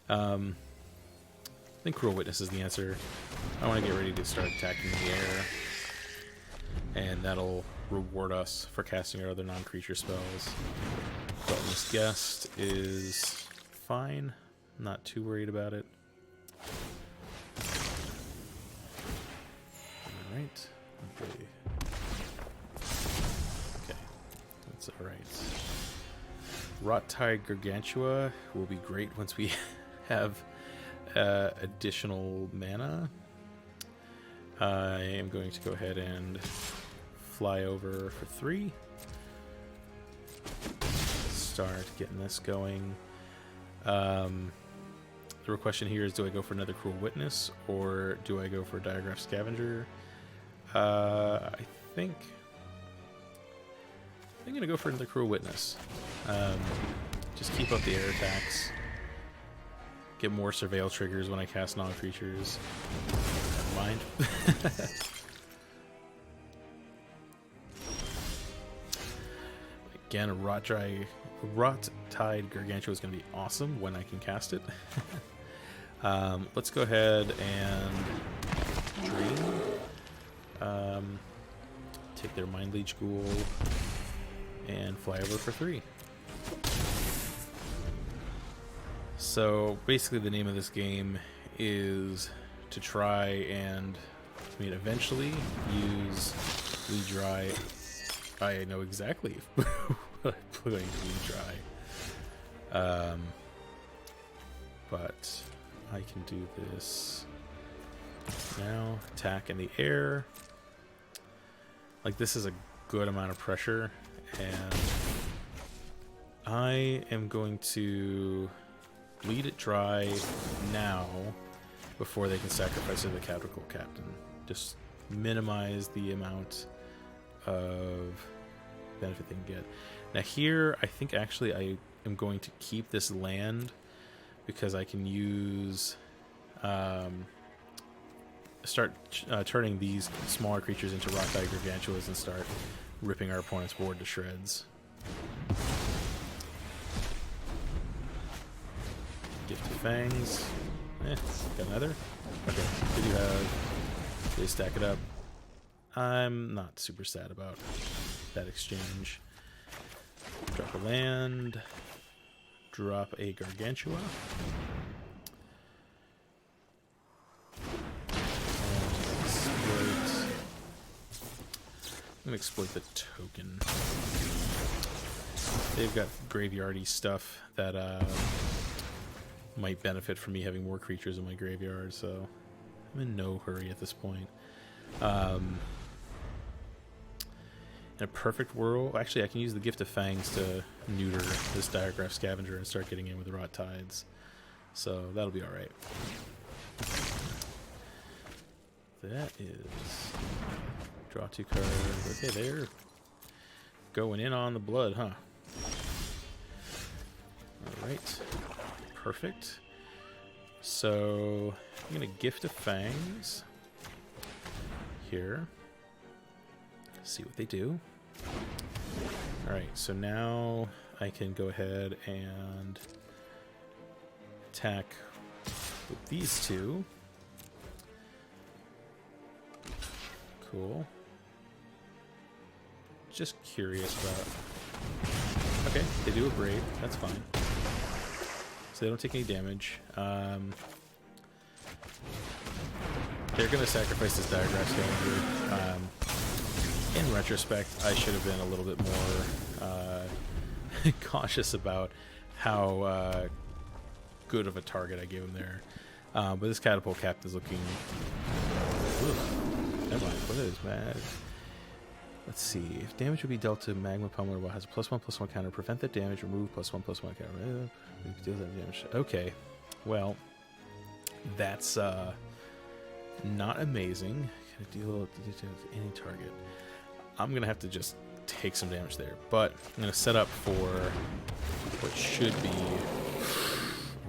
I think Cruel Witness is the answer. I want to get ready to start attacking the air, and that'll reward us for casting our other non-creature spells. Witness Guest is fine. I'm not too worried about it. Alright. Okay. That's alright. Rot-Tide Gargantua will be great once we have additional mana. I am going to go ahead and fly over for 3. Start getting this going. The real question here is, do I go for another Cruel Witness or do I go for a Diagraph Scavenger? I think I'm going to go for another Cruel Witness. Just keep up the air attacks. Get more Surveil triggers when I cast non-creatures. Never mind. Again, a Rot-Tide Gargantua is going to be awesome when I can cast it. Let's go ahead and Dream. Take their Mind Leech Ghoul and fly over for 3. So basically the name of this game is to try and, eventually use Bleed Dry. I know exactly what I'm putting Bleed Dry. But I can do this now. Attack in the air. Like, this is a good amount of pressure, and I am going to Bleed it dry now before they can sacrifice it to the Capital Captain. Just minimize the amount of benefit they can get. Now here, I think actually I am going to keep this land because I can use start turning these smaller creatures into Rot-Tide Gargantuas and start ripping our opponent's board to shreds. Gift of Fangs. Got another? Okay, they stack it up. I'm not super sad about that exchange. Drop a land. Drop a Gargantua. I'm going to exploit the token. They've got graveyardy stuff that might benefit from me having more creatures in my graveyard, so I'm in no hurry at this point. In a perfect world, actually, I can use the Gift of Fangs to neuter this Diregraph Scavenger and start getting in with the Rot Tides. So that'll be alright. That is... Draw 2 cards. Okay, they're going in on the blood, huh? Alright. Perfect. So, I'm going to Gift of Fangs here. See what they do. Alright, so now I can go ahead and attack with these two. Cool. Just curious about... Okay, they do a Brave. That's fine. So they don't take any damage. They're going to sacrifice this Diregraph Scavenger. In retrospect, I should have been a little bit more cautious about how good of a target I gave him there. But this Catapult Captain is looking... Never mind, what is mad? Let's see. If damage would be dealt to Magma Pummeler while it has a +1/+1 counter, prevent that damage, remove +1/+1 counter. Deal that damage. Okay. Well, that's not amazing. Can I deal with any target? I'm going to have to just take some damage there. But I'm going to set up for what should be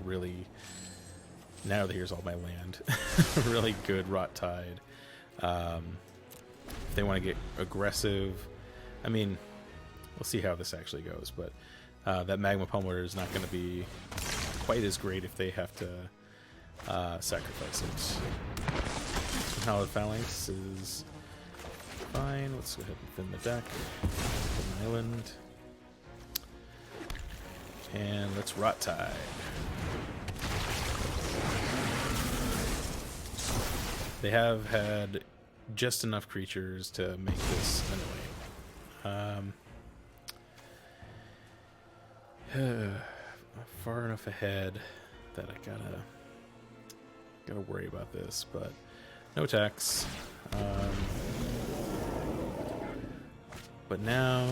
really... Now that here's all my land. Really good Rot Tide. If they want to get aggressive, I mean, we'll see how this actually goes, but that Magma Pummeler is not going to be quite as great if they have to sacrifice it. Hallowed Phalanx is fine. Let's go ahead and thin the deck. Put an island. And let's Rot Tide. They have had just enough creatures to make this annoying. Far enough ahead that I gotta worry about this, but no attacks. But now,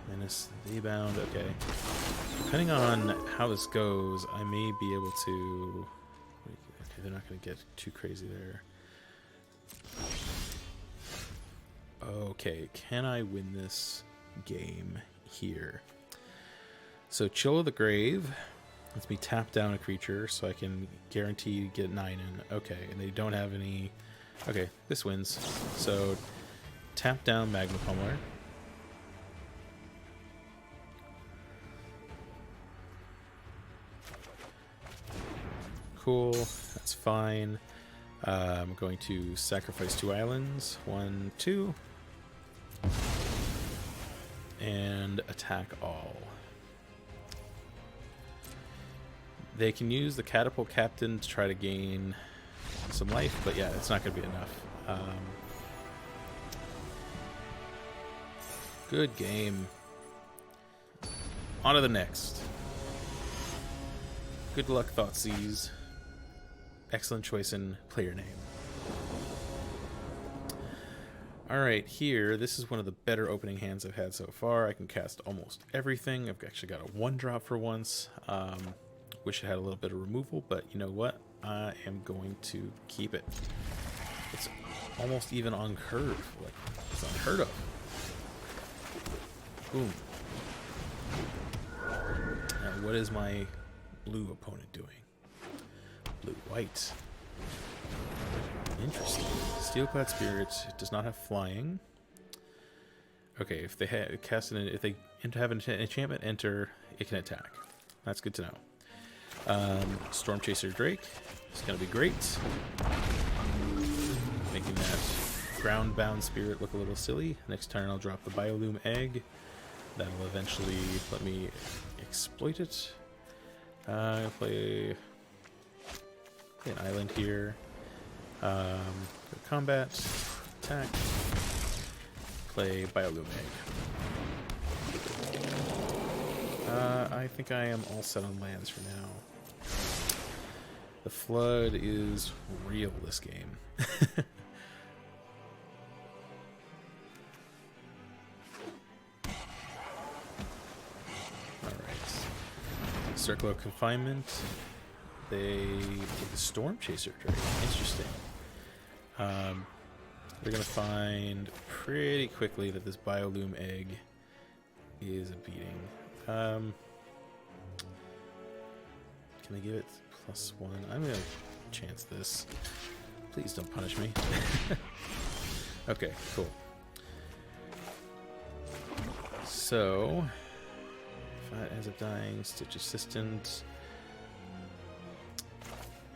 minus the bound. Okay, depending on how this goes, I may be able to. Okay, they're not gonna get too crazy there. Okay, can I win this game here? So Chill of the Grave lets me tap down a creature so I can guarantee to get 9 in. Okay, and they don't have any... Okay, this wins. So tap down Magma Pummeler. Cool, that's fine. I'm going to sacrifice 2 islands. 1, 2. And attack all. They can use the Catapult Captain to try to gain some life, but yeah, it's not going to be enough. Good game. On to the next. Good luck, Thoughtseize. Excellent choice in player name. Alright, here, this is one of the better opening hands I've had so far. I can cast almost everything. I've actually got a 1-drop for once. Wish it had a little bit of removal, but you know what? I am going to keep it. It's almost even on curve. Like, it's unheard of. Boom. Now, what is my blue opponent doing? Blue-white. Interesting. Steelclad Spirit does not have flying. Okay, if they cast an, if they have an enchantment enter, it can attack. That's good to know. Storm Chaser Drake is going to be great. Making that ground-bound spirit look a little silly. Next turn I'll drop the Biolume Egg. That'll eventually let me exploit it. I'll play an island here. Combat, attack, play Biolume Egg. I think I am all set on lands for now. The flood is real this game. Circle of Confinement. They take the Storm Chaser trade. Interesting. We're going to find pretty quickly that this Biolume egg is a beating. Can I give it +1? I'm going to chance this. Please don't punish me. Okay, cool. So, if that ends up dying, Stitch Assistant.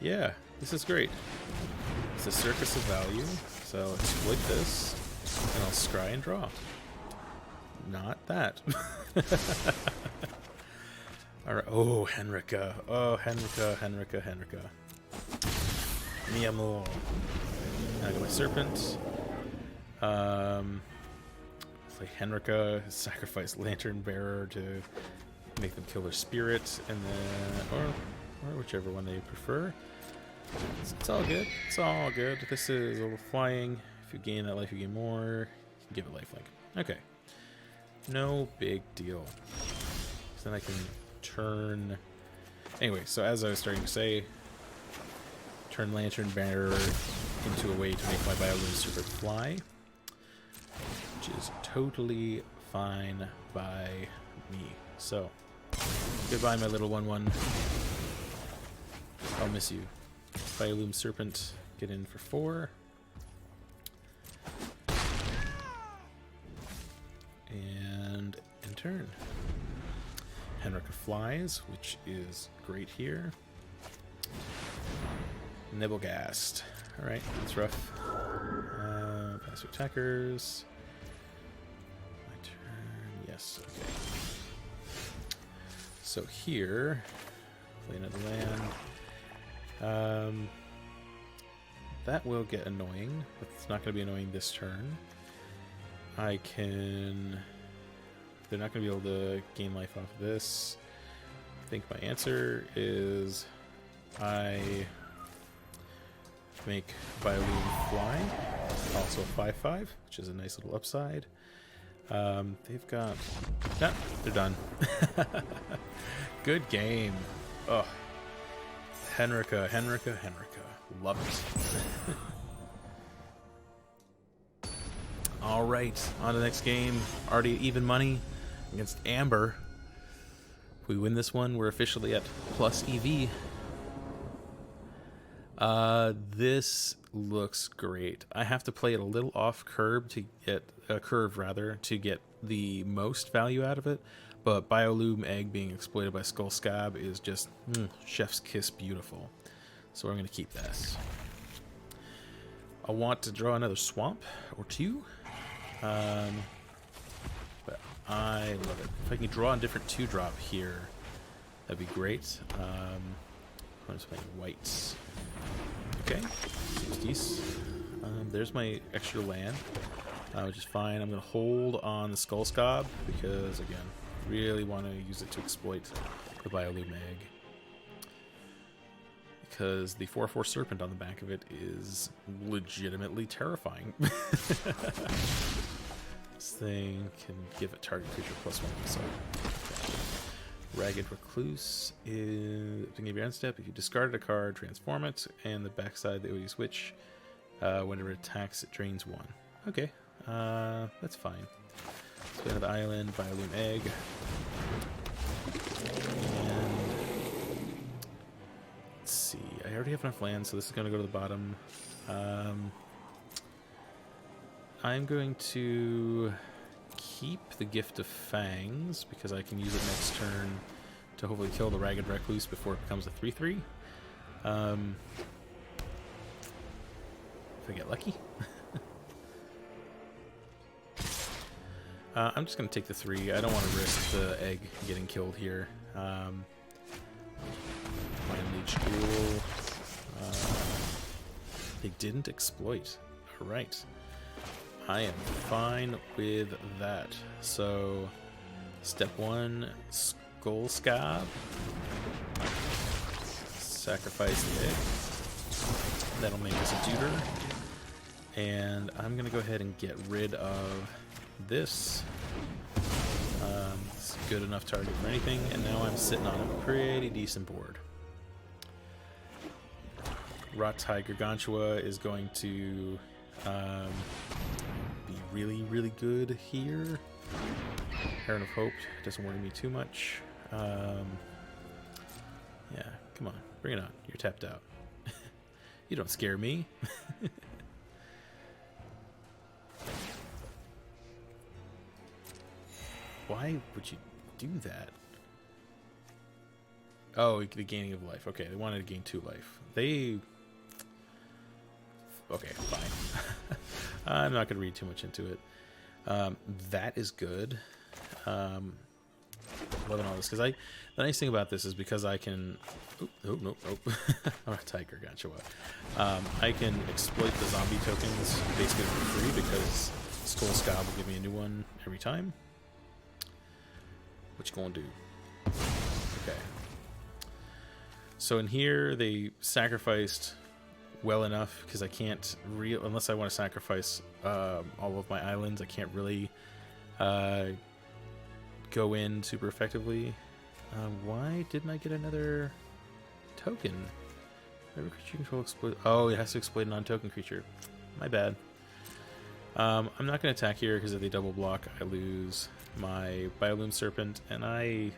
Yeah, this is great. It's a circus of value, so I'll exploit this, and I'll scry and draw. Not that. Alright, oh, Henrika. Oh, Henrika. Mi amor. I got my Serpent. Play Henrika, sacrifice Lantern Bearer to make them kill their spirit, and then, or whichever one they prefer. It's all good. It's all good. This is a little flying. If you gain that life, you gain more. You can give it lifelink. Okay. No big deal. So then I can turn... Anyway, so as I was starting to say, turn Lantern Bearer into a way to make my Biolume Super fly, which is totally fine by me. So, goodbye, my little 1/1. I'll miss you. Biolume Serpent, get in for 4. And in turn. Henrika flies, which is great here. Nibblegast. Alright, that's rough. Pass your attackers. My turn. Yes, okay. So here, play another land. That will get annoying, but it's not going to be annoying this turn. I can... They're not going to be able to gain life off of this. I think my answer is I make Biolume fly, also 5/5, which is a nice little upside. They've got... Yeah, they're done. Good game. Oh, Henrika. Love it. All right, on to the next game. Already even money against Amber. If we win this one, we're officially at plus EV. This looks great. I have to play it a little off curve to get to get the most value out of it. But Biolume Egg being exploited by Skull Scab is just chef's kiss beautiful. So I'm going to keep this. I want to draw another swamp or two. But I love it. If I can draw a different 2-drop here, that'd be great. I'm just playing whites. Okay, there's my extra land, which is fine. I'm going to hold on the Skull Scab because, again, really want to use it to exploit the Biolume Egg. Because the 4/4 Serpent on the back of it is legitimately terrifying. This thing can give a target creature +1. So, Ragged Recluse is at the beginning of your end step. If you discarded a card, transform it, and the backside that you switch. Whenever it attacks, it drains 1. Okay, that's fine. Let's go to the island, Biolume Egg. And let's see. I already have enough land, so this is going to go to the bottom. I'm going to keep the Gift of Fangs because I can use it next turn to hopefully kill the Ragged Recluse before it becomes a 3/3. If I get lucky. I'm just going to take the 3. I don't want to risk the egg getting killed here. Mind Leech Duel. They didn't exploit. Alright. I am fine with that. So, step 1, Skull Scab. Sacrifice the egg. That'll make us a Duder. And I'm going to go ahead and get rid of this. good enough target for anything, and now I'm sitting on a pretty decent board. Rot-Tide Gargantua is going to be really, really good here. Heron of Hope doesn't worry me too much. Yeah, come on, bring it on. You're tapped out. You don't scare me. Why would you do that? Oh, the gaining of life. Okay, they wanted to gain 2 life. They... Okay, fine. I'm not going to read too much into it. That is good. Loving all this, because the nice thing about this is because I can... Nope. Oh, Tiger Gargantua. I can exploit the zombie tokens basically for free because Skull Scab will give me a new one every time. What you gonna do? Okay. So in here, they sacrificed well enough because I can't unless I want to sacrifice all of my islands. I can't really go in super effectively. Why didn't I get another token? Every creature you control exploit. Oh, it has to exploit a non-token creature. My bad. I'm not going to attack here because if they double block, I lose my Biolume Serpent, and I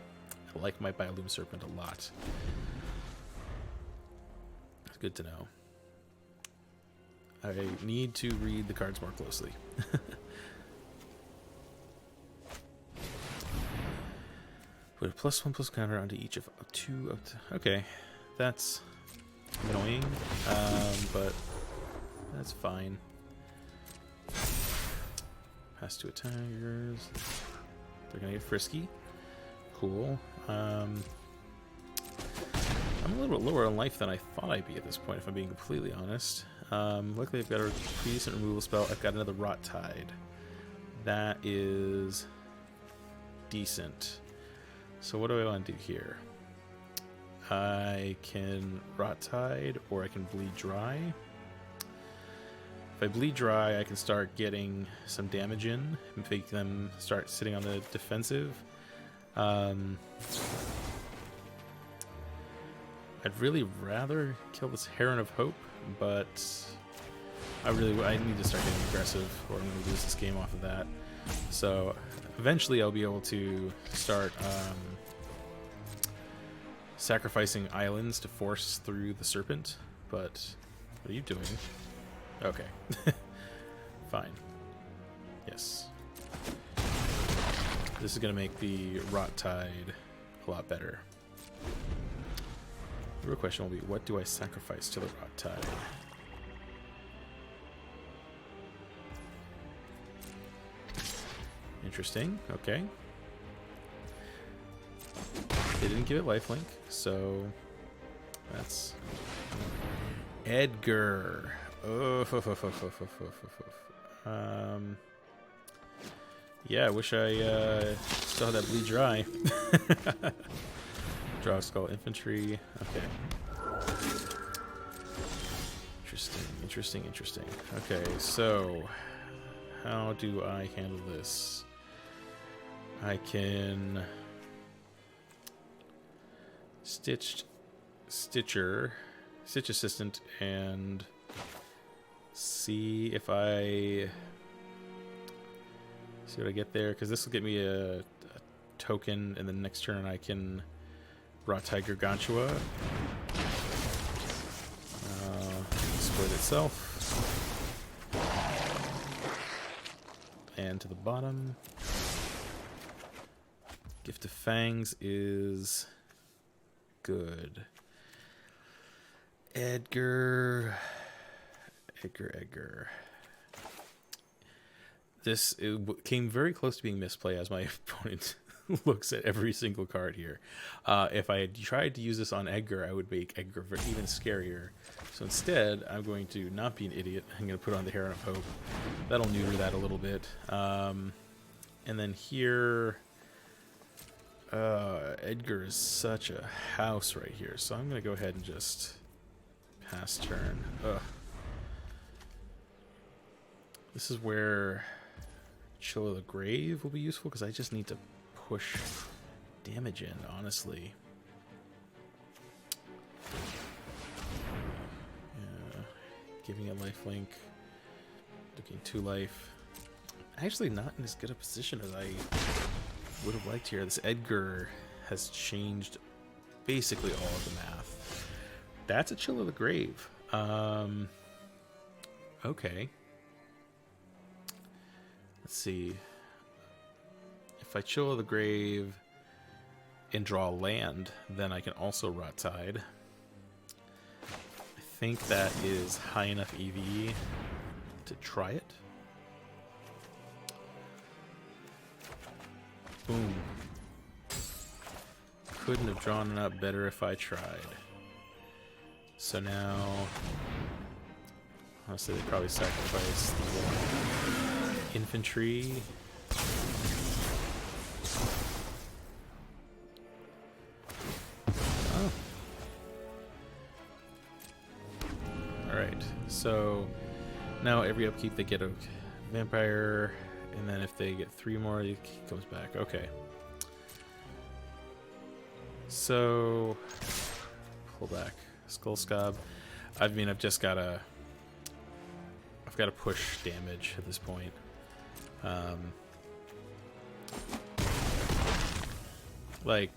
like my Biolume Serpent a lot. It's good to know. I need to read the cards more closely. Put a +1/+1 counter onto each of 2 up to... Okay, that's annoying, but that's fine. Pass 2 attackers. They're gonna get frisky. Cool. I'm a little bit lower on life than I thought I'd be at this point, if I'm being completely honest. Luckily, I've got a pretty decent removal spell. I've got another Rot-Tide. That is decent. So what do I want to do here? I can Rot-Tide, or I can Bleed Dry. If I Bleed Dry, I can start getting some damage in and make them start sitting on the defensive. I'd really rather kill this Heron of Hope, but I need to start getting aggressive, or I'm going to lose this game off of that. So eventually I'll be able to start sacrificing islands to force through the Serpent, but what are you doing? Okay. Fine. Yes. This is going to make the Rot-Tide a lot better. The real question will be, what do I sacrifice to the Rot-Tide? Interesting. Okay. They didn't give it lifelink, so that's... Edgar. Oh, yeah, I wish I still had that Bleed Dry. Draw Skull Infantry. Okay. Interesting. Okay, so how do I handle this? I can Stitch Assistant, and see if I see what I get there, because this will get me a token, and then next turn I can Rot-Tide Gargantua, exploit itself, and to the bottom. Gift of Fangs is good. Edgar. This came very close to being misplay, as my opponent looks at every single card here. If I had tried to use this on Edgar, I would make Edgar even scarier. So instead, I'm going to not be an idiot. I'm going to put on the Heron of Hope. That'll neuter that a little bit. And then here... Edgar is such a house right here, so I'm going to go ahead and just pass turn. Ugh. This is where Chill of the Grave will be useful, because I just need to push damage in, honestly. Yeah, giving it lifelink, looking 2 life. Actually, not in as good a position as I would have liked here. This Edgar has changed basically all of the math. That's a Chill of the Grave. Okay. Let's see. If I Chill of the Grave and draw land, then I can also Rot Tide. I think that is high enough EV to try it. Boom. Couldn't have drawn it up better if I tried. So now, honestly, they probably sacrifice the infantry. Oh. Alright, so now every upkeep they get a vampire, and then if they get 3 more, it comes back. Okay. So, pull back. Skull Scob. I mean, I've got to push damage at this point. Like,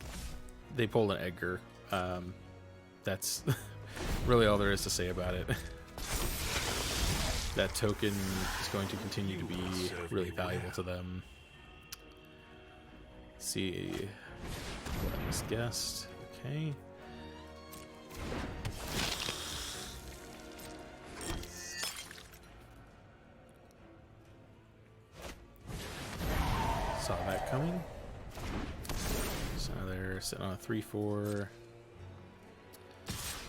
they pulled an Edgar. That's really all there is to say about it. That token is going to continue to be really valuable to them. Let's see. What I misguessed. Okay. Saw that coming. So now they're sitting on a 3/4.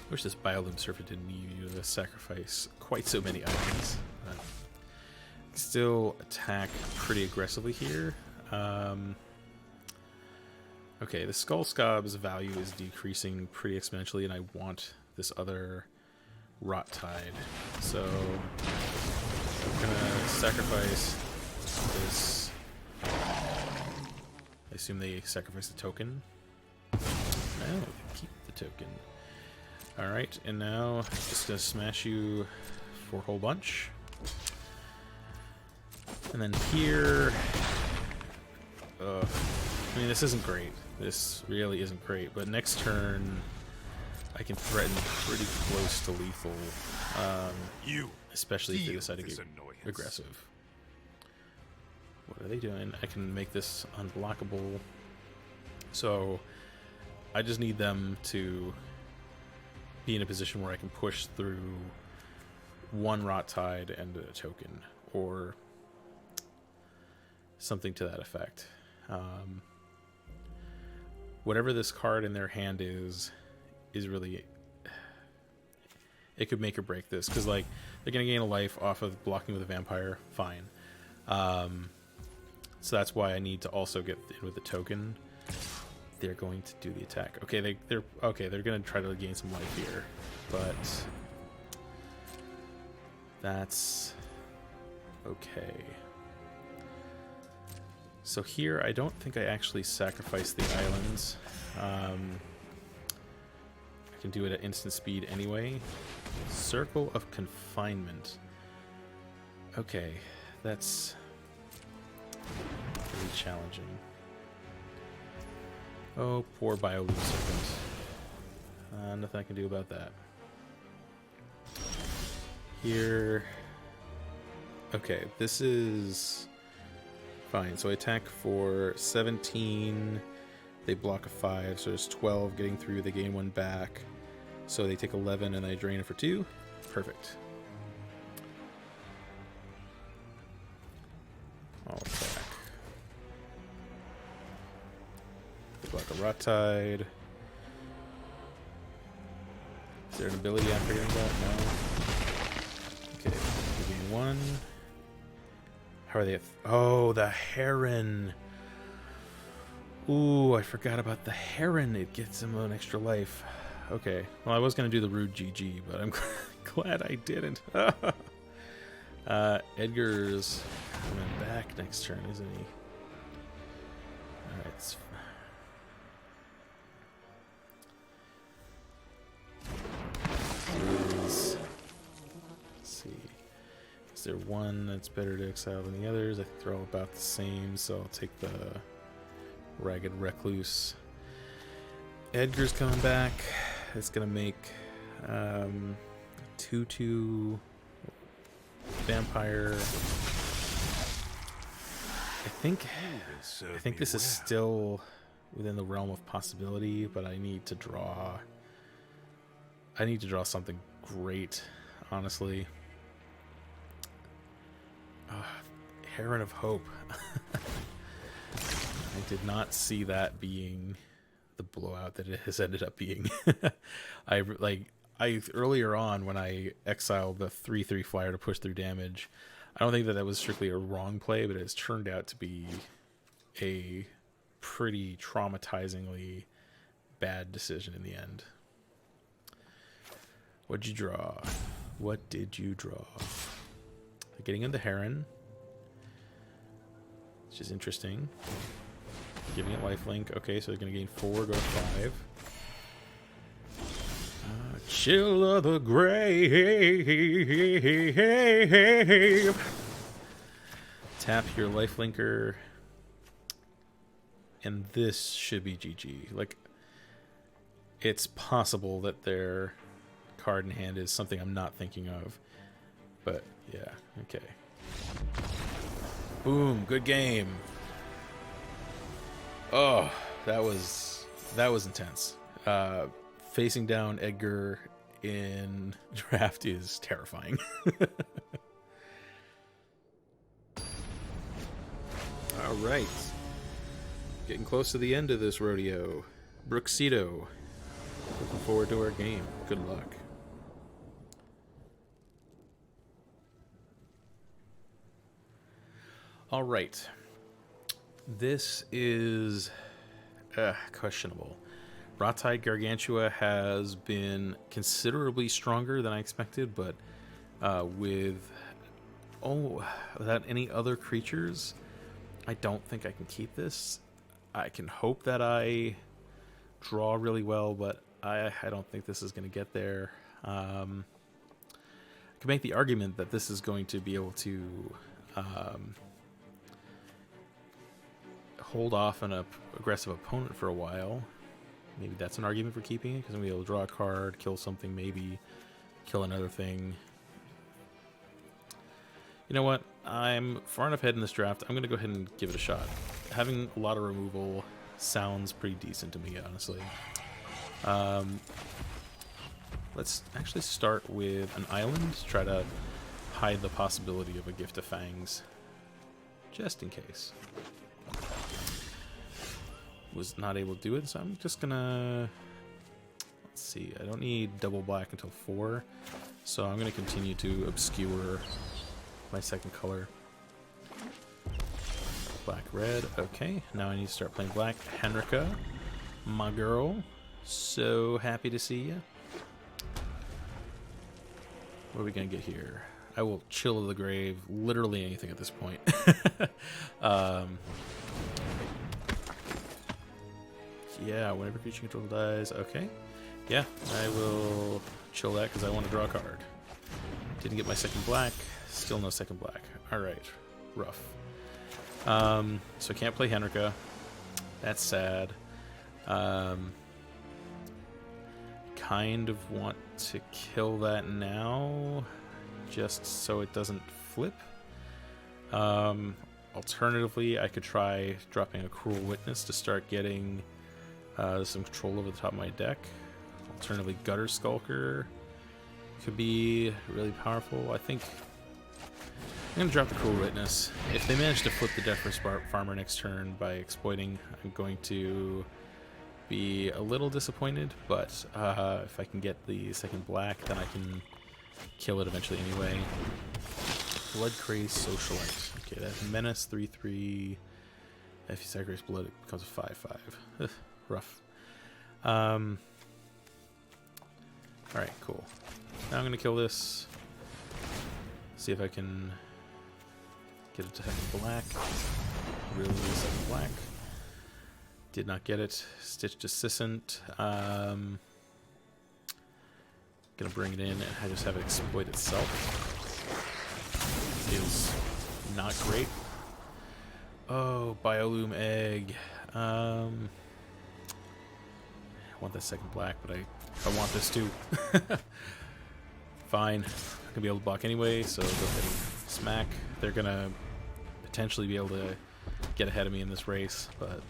Wish this Biolume Surfer didn't need you to sacrifice quite so many items. Still attack pretty aggressively here. Okay, the Skull Scob's value is decreasing pretty exponentially, and I want this other Rot Tide. So I'm gonna sacrifice this. I assume they sacrifice the token. No, they keep the token. Alright, and now just gonna smash you for a whole bunch. And then here, I mean, this isn't great. This really isn't great, but next turn I can threaten pretty close to lethal, especially if they decide to get aggressive. What are they doing? I can make this unblockable. So I just need them to be in a position where I can push through 1 Rot Tide and a token, or something to that effect. Whatever this card in their hand is really, it could make or break this, because like they're gonna gain a life off of blocking with a vampire. Fine. So that's why I need to also get in with the token. They're going to do the attack. Okay, they're okay. They're gonna try to gain some life here, but that's okay. So here, I don't think I actually sacrifice the islands. I can do it at instant speed anyway. Circle of Confinement. Okay, that's really challenging. Oh, poor Biolume Serpent. Nothing I can do about that. Here. Okay, this is fine. So I attack for 17. They block a 5, so there's 12 getting through. They gain 1 back. So they take 11 and I drain it for 2. Perfect. I'll attack. They block a Rot Tide. Is there an ability I'm forgetting about? No. Okay, they gain 1. How are they at... Oh, the Heron. Ooh, I forgot about the Heron. It gets him an extra life. Okay. Well, I was going to do the rude GG, but I'm glad I didn't. Edgar's coming back next turn, isn't he? Alright. Is there one that's better to exile than the others? I think they're all about the same, so I'll take the Ragged Recluse. Edgar's coming back. It's going to make 2/2 vampire. I think this is still within the realm of possibility, but I need to draw something great, honestly. Heron of Hope. I did not see that being the blowout that it has ended up being. I earlier on when I exiled the 3/3 flyer to push through damage, I don't think that was strictly a wrong play, but it's turned out to be a pretty traumatizingly bad decision in the end. What'd you draw? What did you draw? Getting into Heron, which is interesting. Giving it lifelink. Okay, so they're going to gain 4, go to 5. Chill of the grave. Tap your lifelinker. And this should be GG. Like, it's possible that their card in hand is something I'm not thinking of. But, yeah, okay. Boom, good game. Oh, that was intense. Facing down Edgar in draft is terrifying. All right. Getting close to the end of this rodeo. Brooksito. Looking forward to our game. Good luck. All right. This is questionable. Rot-Tide Gargantua has been considerably stronger than I expected, but without any other creatures, I don't think I can keep this. I can hope that I draw really well, but I don't think this is going to get there. I can make the argument that this is going to be able to hold off an aggressive opponent for a while. Maybe that's an argument for keeping it, because I'm going to be able to draw a card, kill something, maybe kill another thing. You know what? I'm far enough ahead in this draft. I'm going to go ahead and give it a shot. Having a lot of removal sounds pretty decent to me, honestly. Let's actually start with an island to try to hide the possibility of a Gift of Fangs, just in case. Was not able to do it, so I'm just gonna, let's see, I don't need double black until 4, so I'm gonna continue to obscure my second color. Black, red, okay, now I need to start playing black. Henrika, my girl, so happy to see you. What are we gonna get here? I will chill to the grave, literally anything at this point. Yeah, whenever creature control dies. Okay. Yeah, I will chill that because I want to draw a card. Didn't get my second black. Still no second black. Alright. Rough. So I can't play Henrika. That's sad. Kind of want to kill that now, just so it doesn't flip. Alternatively, I could try dropping a Cruel Witness to start getting some control over the top of my deck. Alternatively, Gutter Skulker could be really powerful. I think I'm going to drop the Cruel Witness. If they manage to flip the Deathless Farmer next turn by exploiting, I'm going to be a little disappointed, but if I can get the second black, then I can kill it eventually anyway. Blood Crazed Socialite. Okay, that's Menace 3/3. If you sacrifice blood, it becomes a 5/5. Rough. Alright, cool. Now I'm going to kill this. See if I can get it to second black. Really second black. Did not get it. Stitch Assistant. Gonna bring it in and I just have it exploit itself. is not great. Oh, Biolume Egg. I want that second black, but I want this too. Fine. I'm gonna be able to block anyway, so go ahead and smack. They're gonna potentially be able to get ahead of me in this race, but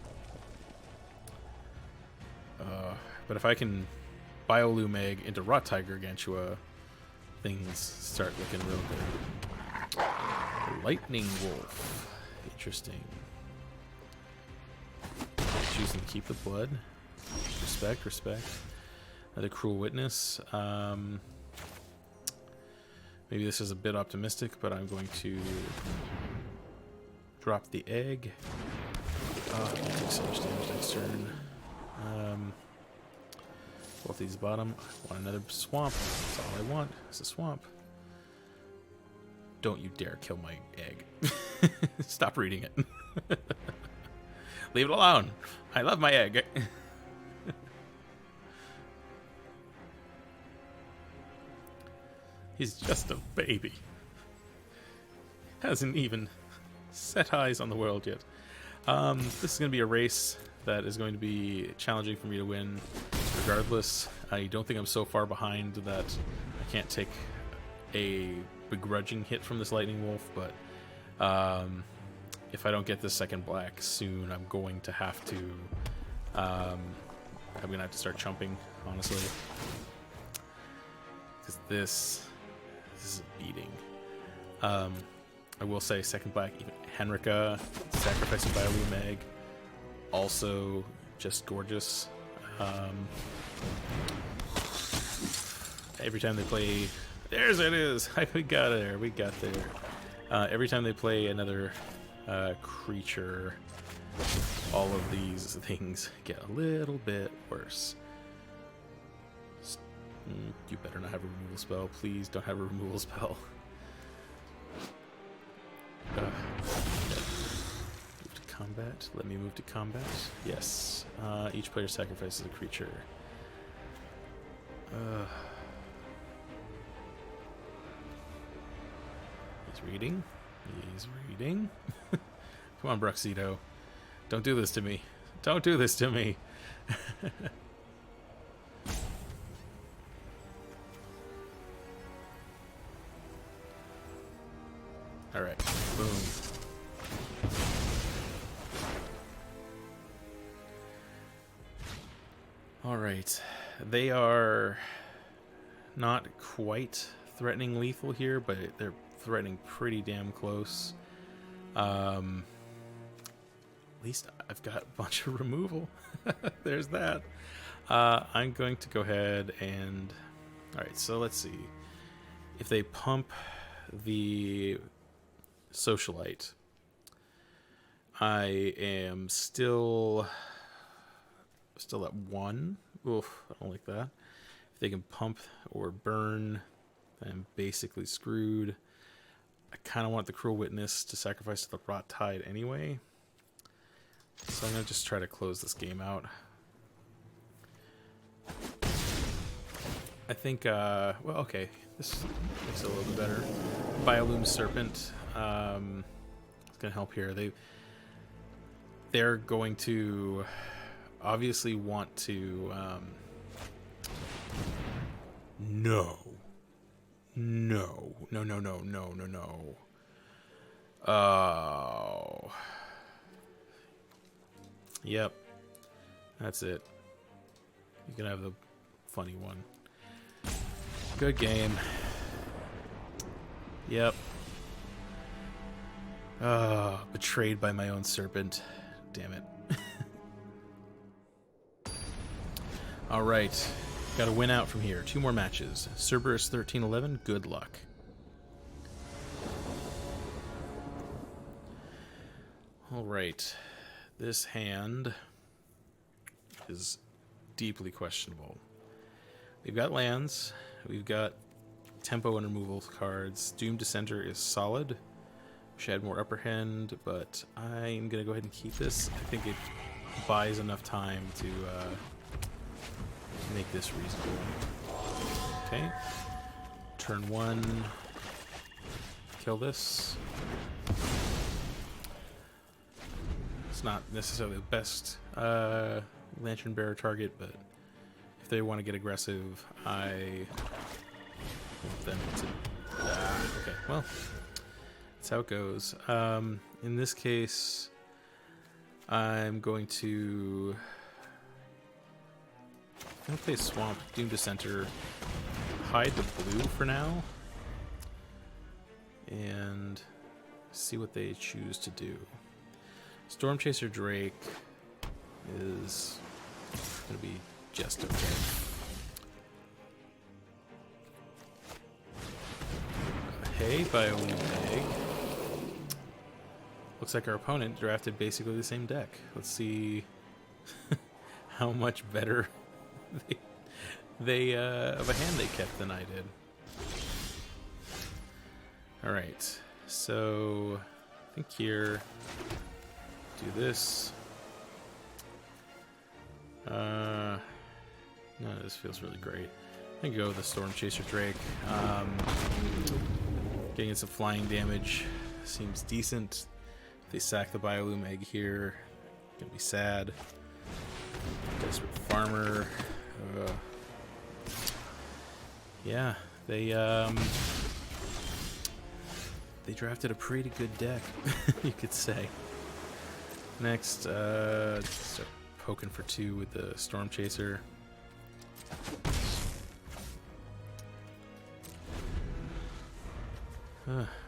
if I can Biolume Egg into Rot Tiger Gargantua, things start looking real good. Lightning Wolf. Interesting. Choosing to keep the blood. Respect, respect. Another Cruel Witness. Maybe this is a bit optimistic, but I'm going to drop the egg. Oh, I can take so much damage next turn. Both these bottom. I want another swamp. That's all I want. It's a swamp. Don't you dare kill my egg. Stop reading it. Leave it alone. I love my egg. He's just a baby. Hasn't even set eyes on the world yet. This is going to be a race that is going to be challenging for me to win regardless. I don't think I'm so far behind that I can't take a begrudging hit from this Lightning Wolf, but if I don't get this second black soon, I'm going to have to start chumping, honestly, because this is a beating. I will say second black, even Henrika sacrificing Biolume Egg, also just gorgeous. Every time they play, there's it is. We got there. We got there. Every time they play another creature, all of these things get a little bit worse. You better not have a removal spell. Please don't have a removal spell. Move to combat. Let me move to combat. Yes. Each player sacrifices a creature. He's reading. He's reading. Come on, Bruxedo. Don't do this to me. Don't do this to me. Alright. Boom. Alright. They are not quite threatening lethal here, but they're threatening pretty damn close. At least I've got a bunch of removal. There's that. I'm going to go ahead and... Alright, so let's see. If they pump the Socialite, I am still at 1. Oof, I don't like that. If they can pump or burn, I'm basically screwed. I kind of want the Cruel Witness to sacrifice to the Rot Tide anyway. So I'm going to just try to close this game out. I think, well, okay. This makes it a little bit better. Biolume Serpent is going to help here. They're going to obviously want to... No. Oh. Yep. That's it. You can have the funny one. Good game. Yep. Betrayed by my own serpent. Damn it. Alright. Got to win out from here. 2 more matches. Cerberus 1311, good luck. Alright. This hand is deeply questionable. We've got lands. We've got tempo and removal cards. Doom Dissenter is solid. Wish I had more upper hand, but I'm going to go ahead and keep this. I think it buys enough time to make this reasonable. Okay. Turn 1. Kill this. It's not necessarily the best Lantern Bearer target, but if they want to get aggressive, I want them to... okay, well, that's how it goes. In this case, I'm going to play Swamp, Doom Dissenter, hide the blue for now, and see what they choose to do. Storm Chaser Drake is going to be just okay. Hey, Biolume Egg. Looks like our opponent drafted basically the same deck. Let's see how much better they of a hand they kept than I did. All right, so I think here, do this. No, this feels really great. I can go with the Storm Chaser Drake. Getting some flying damage seems decent. If they sack the Biolume Egg here, gonna be sad. Desperate Farmer. Yeah, they drafted a pretty good deck, you could say. Next, start poking for 2 with the Storm Chaser.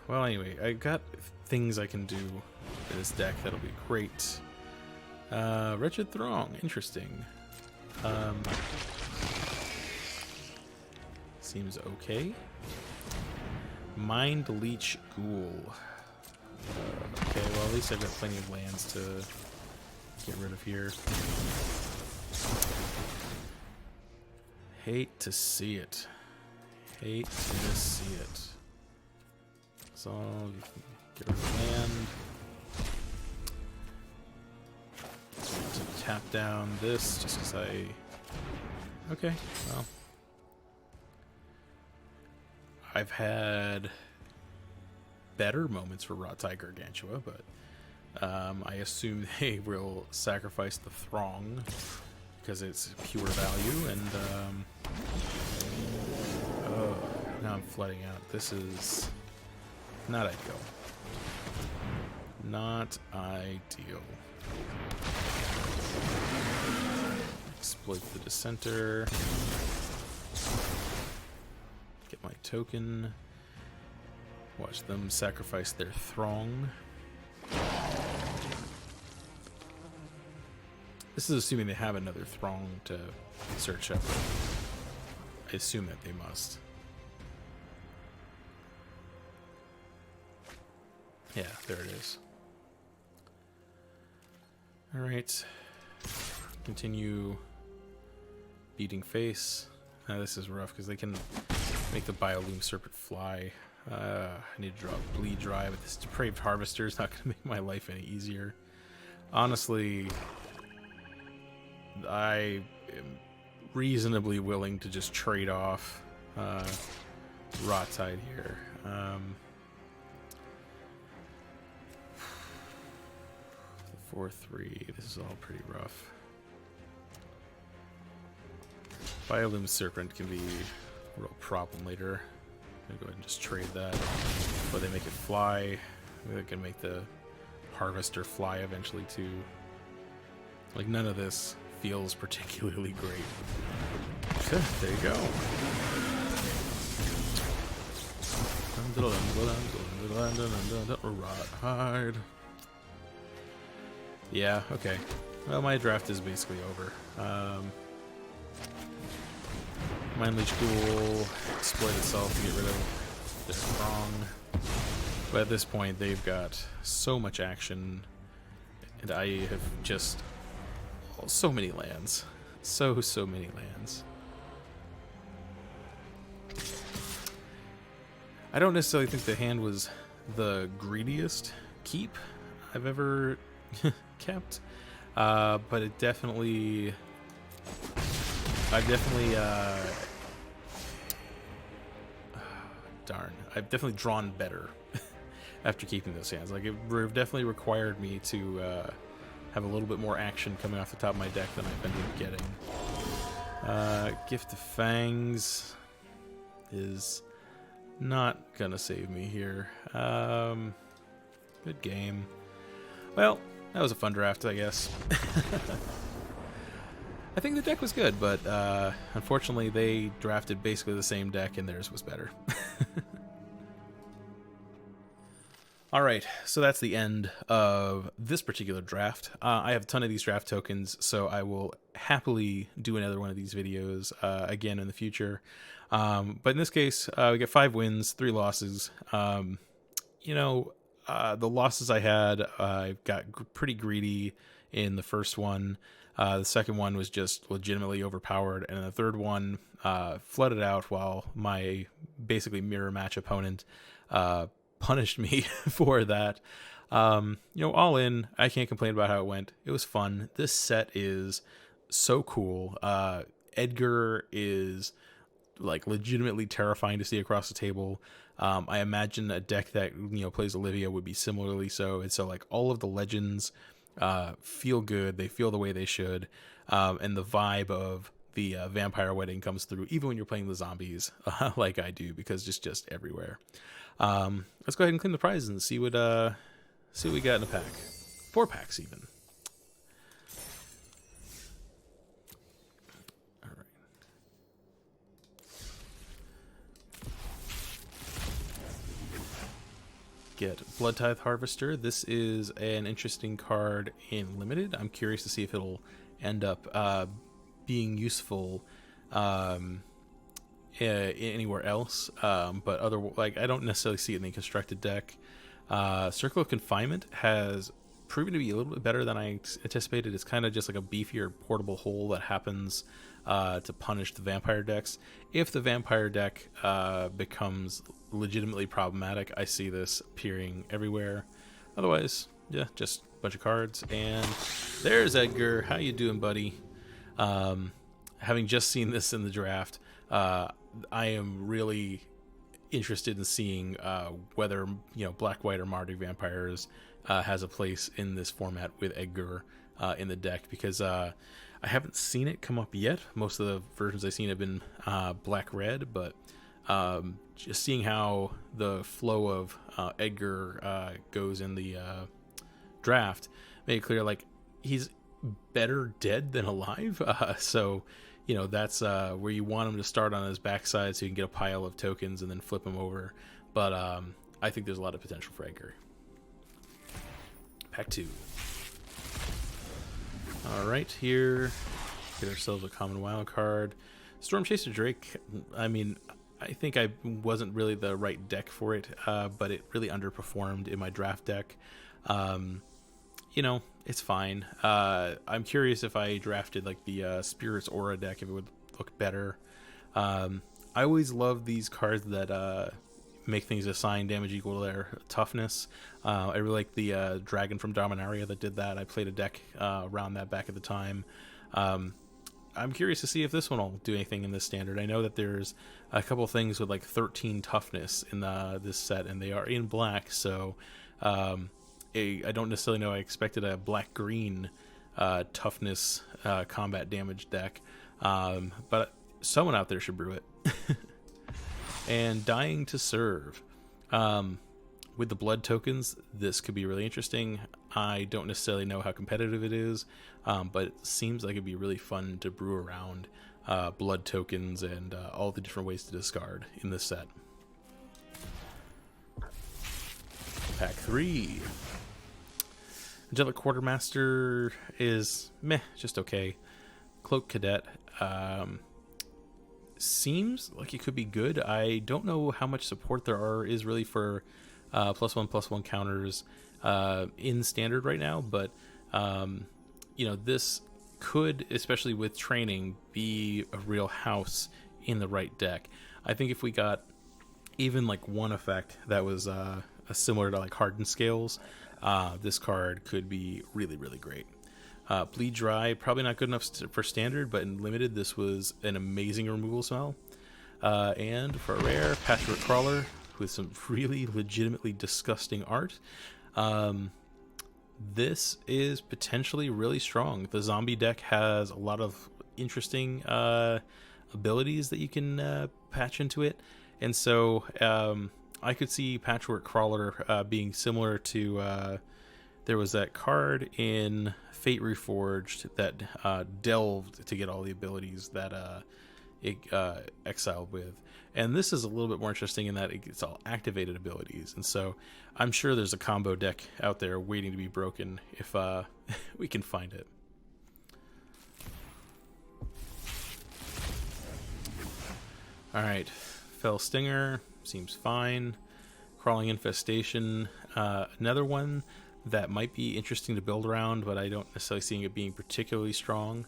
Well, anyway, I got things I can do in this deck that'll be great. Wretched Throng, interesting. Seems okay. Mind Leech Ghoul. Okay, well, at least I've got plenty of lands to get rid of here. Hate to see it. Hate to see it. So, you can get rid of land. To tap down this, just because I... Okay, well. I've had better moments for Rottai Gargantua, but I assume they will sacrifice the Throng because it's pure value, and oh, now I'm flooding out. This is not ideal. Not ideal. Exploit the Dissenter. Get my token. Watch them sacrifice their Throng. This is assuming they have another Throng to search up. I assume that they must. Yeah, there it is. Alright. Continue beating face. This is rough because they can make the Biolume Serpent fly. I need to draw Bleed Dry, but this Depraved Harvester is not going to make my life any easier. Honestly, I am reasonably willing to just trade off Rottai here. 4-3. This is all pretty rough. Biolume Serpent can be a real problem later. I'm gonna go ahead and just trade that. But they make it fly. Maybe they can make the Harvester fly eventually too. Like, none of this feels particularly great. There you go. Hide. Yeah, okay. Well, my draft is basically over. Mind Leech Ghoul, exploit itself to get rid of their Throng. But at this point, they've got so much action, and I have just so many lands. So many lands. I don't necessarily think the hand was the greediest keep I've ever kept, but it definitely... I've definitely, darn, I've definitely drawn better after keeping those hands. Like, it definitely required me to have a little bit more action coming off the top of my deck than I've ended up getting. Gift of Fangs is not gonna save me here. Good game. Well, that was a fun draft, I guess. I think the deck was good, but unfortunately they drafted basically the same deck and theirs was better. Alright, so that's the end of this particular draft. I have a ton of these draft tokens, so I will happily do another one of these videos again in the future. But in this case, we get 5 wins, 3 losses. The losses I had, I got pretty greedy in the first one. The second one was just legitimately overpowered, and the third one flooded out while my basically mirror match opponent punished me for that. All in, I can't complain about how it went. It was fun. This set is so cool. Edgar is like legitimately terrifying to see across the table. I imagine a deck that plays Olivia would be similarly so. And so like all of the legends feel good. They feel the way they should, and the vibe of the vampire wedding comes through even when you're playing the zombies like I do, because it's just everywhere. Let's go ahead and claim the prizes and see what we got in a pack. 4 packs even. All right. Get Blood Tithe Harvester. This is an interesting card in Limited. I'm curious to see if it'll end up being useful anywhere else, but I don't necessarily see it in the constructed deck. Circle of Confinement has proven to be a little bit better than I anticipated. It's kind of just like a beefier portable hole that happens to punish the vampire decks. If the vampire deck becomes legitimately problematic, I see this appearing everywhere. Otherwise, yeah, just a bunch of cards. And there's Edgar. How you doing, buddy? Having just seen this in the draft, I am really interested in seeing whether Black, White, or Mardu Vampires has a place in this format with Edgar in the deck, because I haven't seen it come up yet. Most of the versions I've seen have been Black, Red, but just seeing how the flow of Edgar goes in the draft made it clear like he's better dead than alive. So that's where you want him to start on his backside so you can get a pile of tokens and then flip him over. But I think there's a lot of potential for Edgar. Pack 2. Alright, here, get ourselves a common wild card. Storm Chaser Drake, I mean, I think I wasn't really the right deck for it, but it really underperformed in my draft deck. It's fine. I'm curious if I drafted like the Spirit's Aura deck, if it would look better. I always love these cards that make things assign damage equal to their toughness. I really like the Dragon from Dominaria that did that. I played a deck around that back at the time. I'm curious to see if this one will do anything in this standard. I know that there's a couple things with like 13 toughness in this set, and they are in black, so I don't necessarily know. I expected a black-green toughness combat damage deck, but someone out there should brew it. And Dying to Serve. With the blood tokens, this could be really interesting. I don't necessarily know how competitive it is, but it seems like it'd be really fun to brew around blood tokens and all the different ways to discard in this set. Pack 3. Angelic Quartermaster is meh, just okay. Cloak Cadet seems like it could be good. I don't know how much support there is really for +1/+1 counters in standard right now, but this could, especially with training, be a real house in the right deck. I think if we got even like one effect that was similar to like Hardened Scales, this card could be really, really great. Bleed Dry, probably not good enough for standard, but in limited, this was an amazing removal spell. And for a rare, Patchwork Crawler with some really legitimately disgusting art. this is potentially really strong. The zombie deck has a lot of interesting abilities that you can patch into it, and so I could see Patchwork Crawler being similar to there was that card in Fate Reforged that delved to get all the abilities that it exiled with. And this is a little bit more interesting in that it's all activated abilities. And so I'm sure there's a combo deck out there waiting to be broken if we can find it. Alright, Fell Stinger seems fine. Crawling Infestation, another one that might be interesting to build around, but I don't necessarily see it being particularly strong.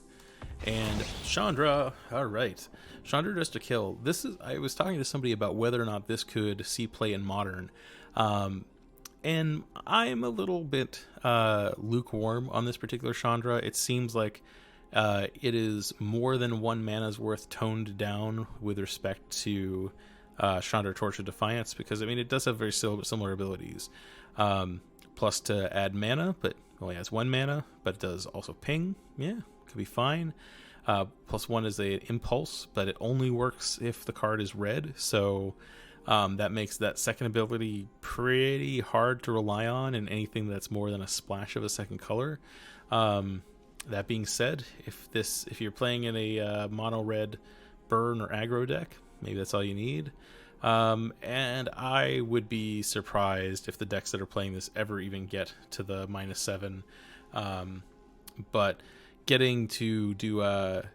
And Chandra, all right, Chandra just a kill. This is, I was talking to somebody about whether or not this could see play in Modern, and I'm a little bit lukewarm on this particular Chandra. It seems like it is more than 1 mana's worth toned down with respect to Chandra Torch of Defiance, because I mean it does have very similar abilities. Plus to add mana, but only has 1 mana, but it does also ping. Yeah, could be fine. +1 is an impulse, but it only works if the card is red, so that makes that second ability pretty hard to rely on in anything that's more than a splash of a second color. That being said, if you're playing in a mono red burn or aggro deck, maybe that's all you need. And I would be surprised if the decks that are playing this ever even get to the -7. But getting to do a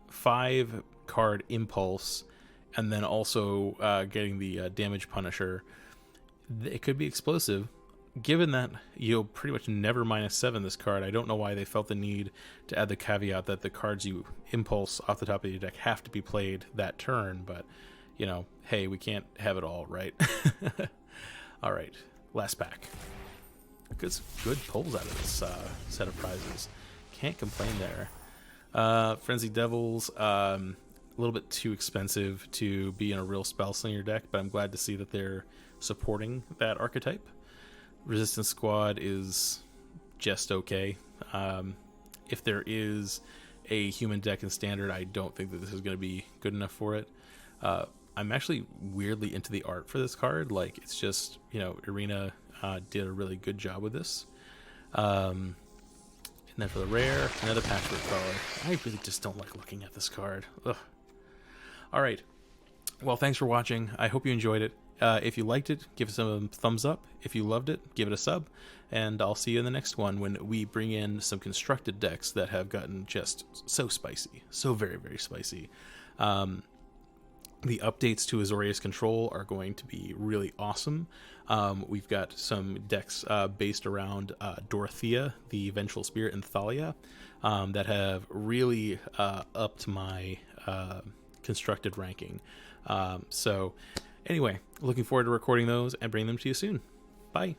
5-card impulse and then also getting the damage punisher, it could be explosive. Given that you'll pretty much never -7 this card, I don't know why they felt the need to add the caveat that the cards you impulse off the top of your deck have to be played that turn, but you know, hey, we can't have it all, right? All right, last pack. Good pulls out of this set of prizes. Can't complain there. Frenzied Devils, a little bit too expensive to be in a real Spellslinger deck, but I'm glad to see that they're supporting that archetype. Resistance Squad is just okay. If there is a human deck in Standard, I don't think that this is going to be good enough for it. I'm actually weirdly into the art for this card. Like, it's just, you know, Irina did a really good job with this. And then for the rare, another Patchwork Crawler. I really just don't like looking at this card. Ugh. All right. Well, thanks for watching. I hope you enjoyed it. If you liked it, give us a thumbs up. If you loved it, give it a sub. And I'll see you in the next one when we bring in some constructed decks that have gotten just so spicy. So very, very spicy. The updates to Azorius Control are going to be really awesome. We've got some decks based around Dorothea, the Vengeful Spirit, and Thalia that have really upped my constructed ranking. So anyway, looking forward to recording those and bringing them to you soon. Bye.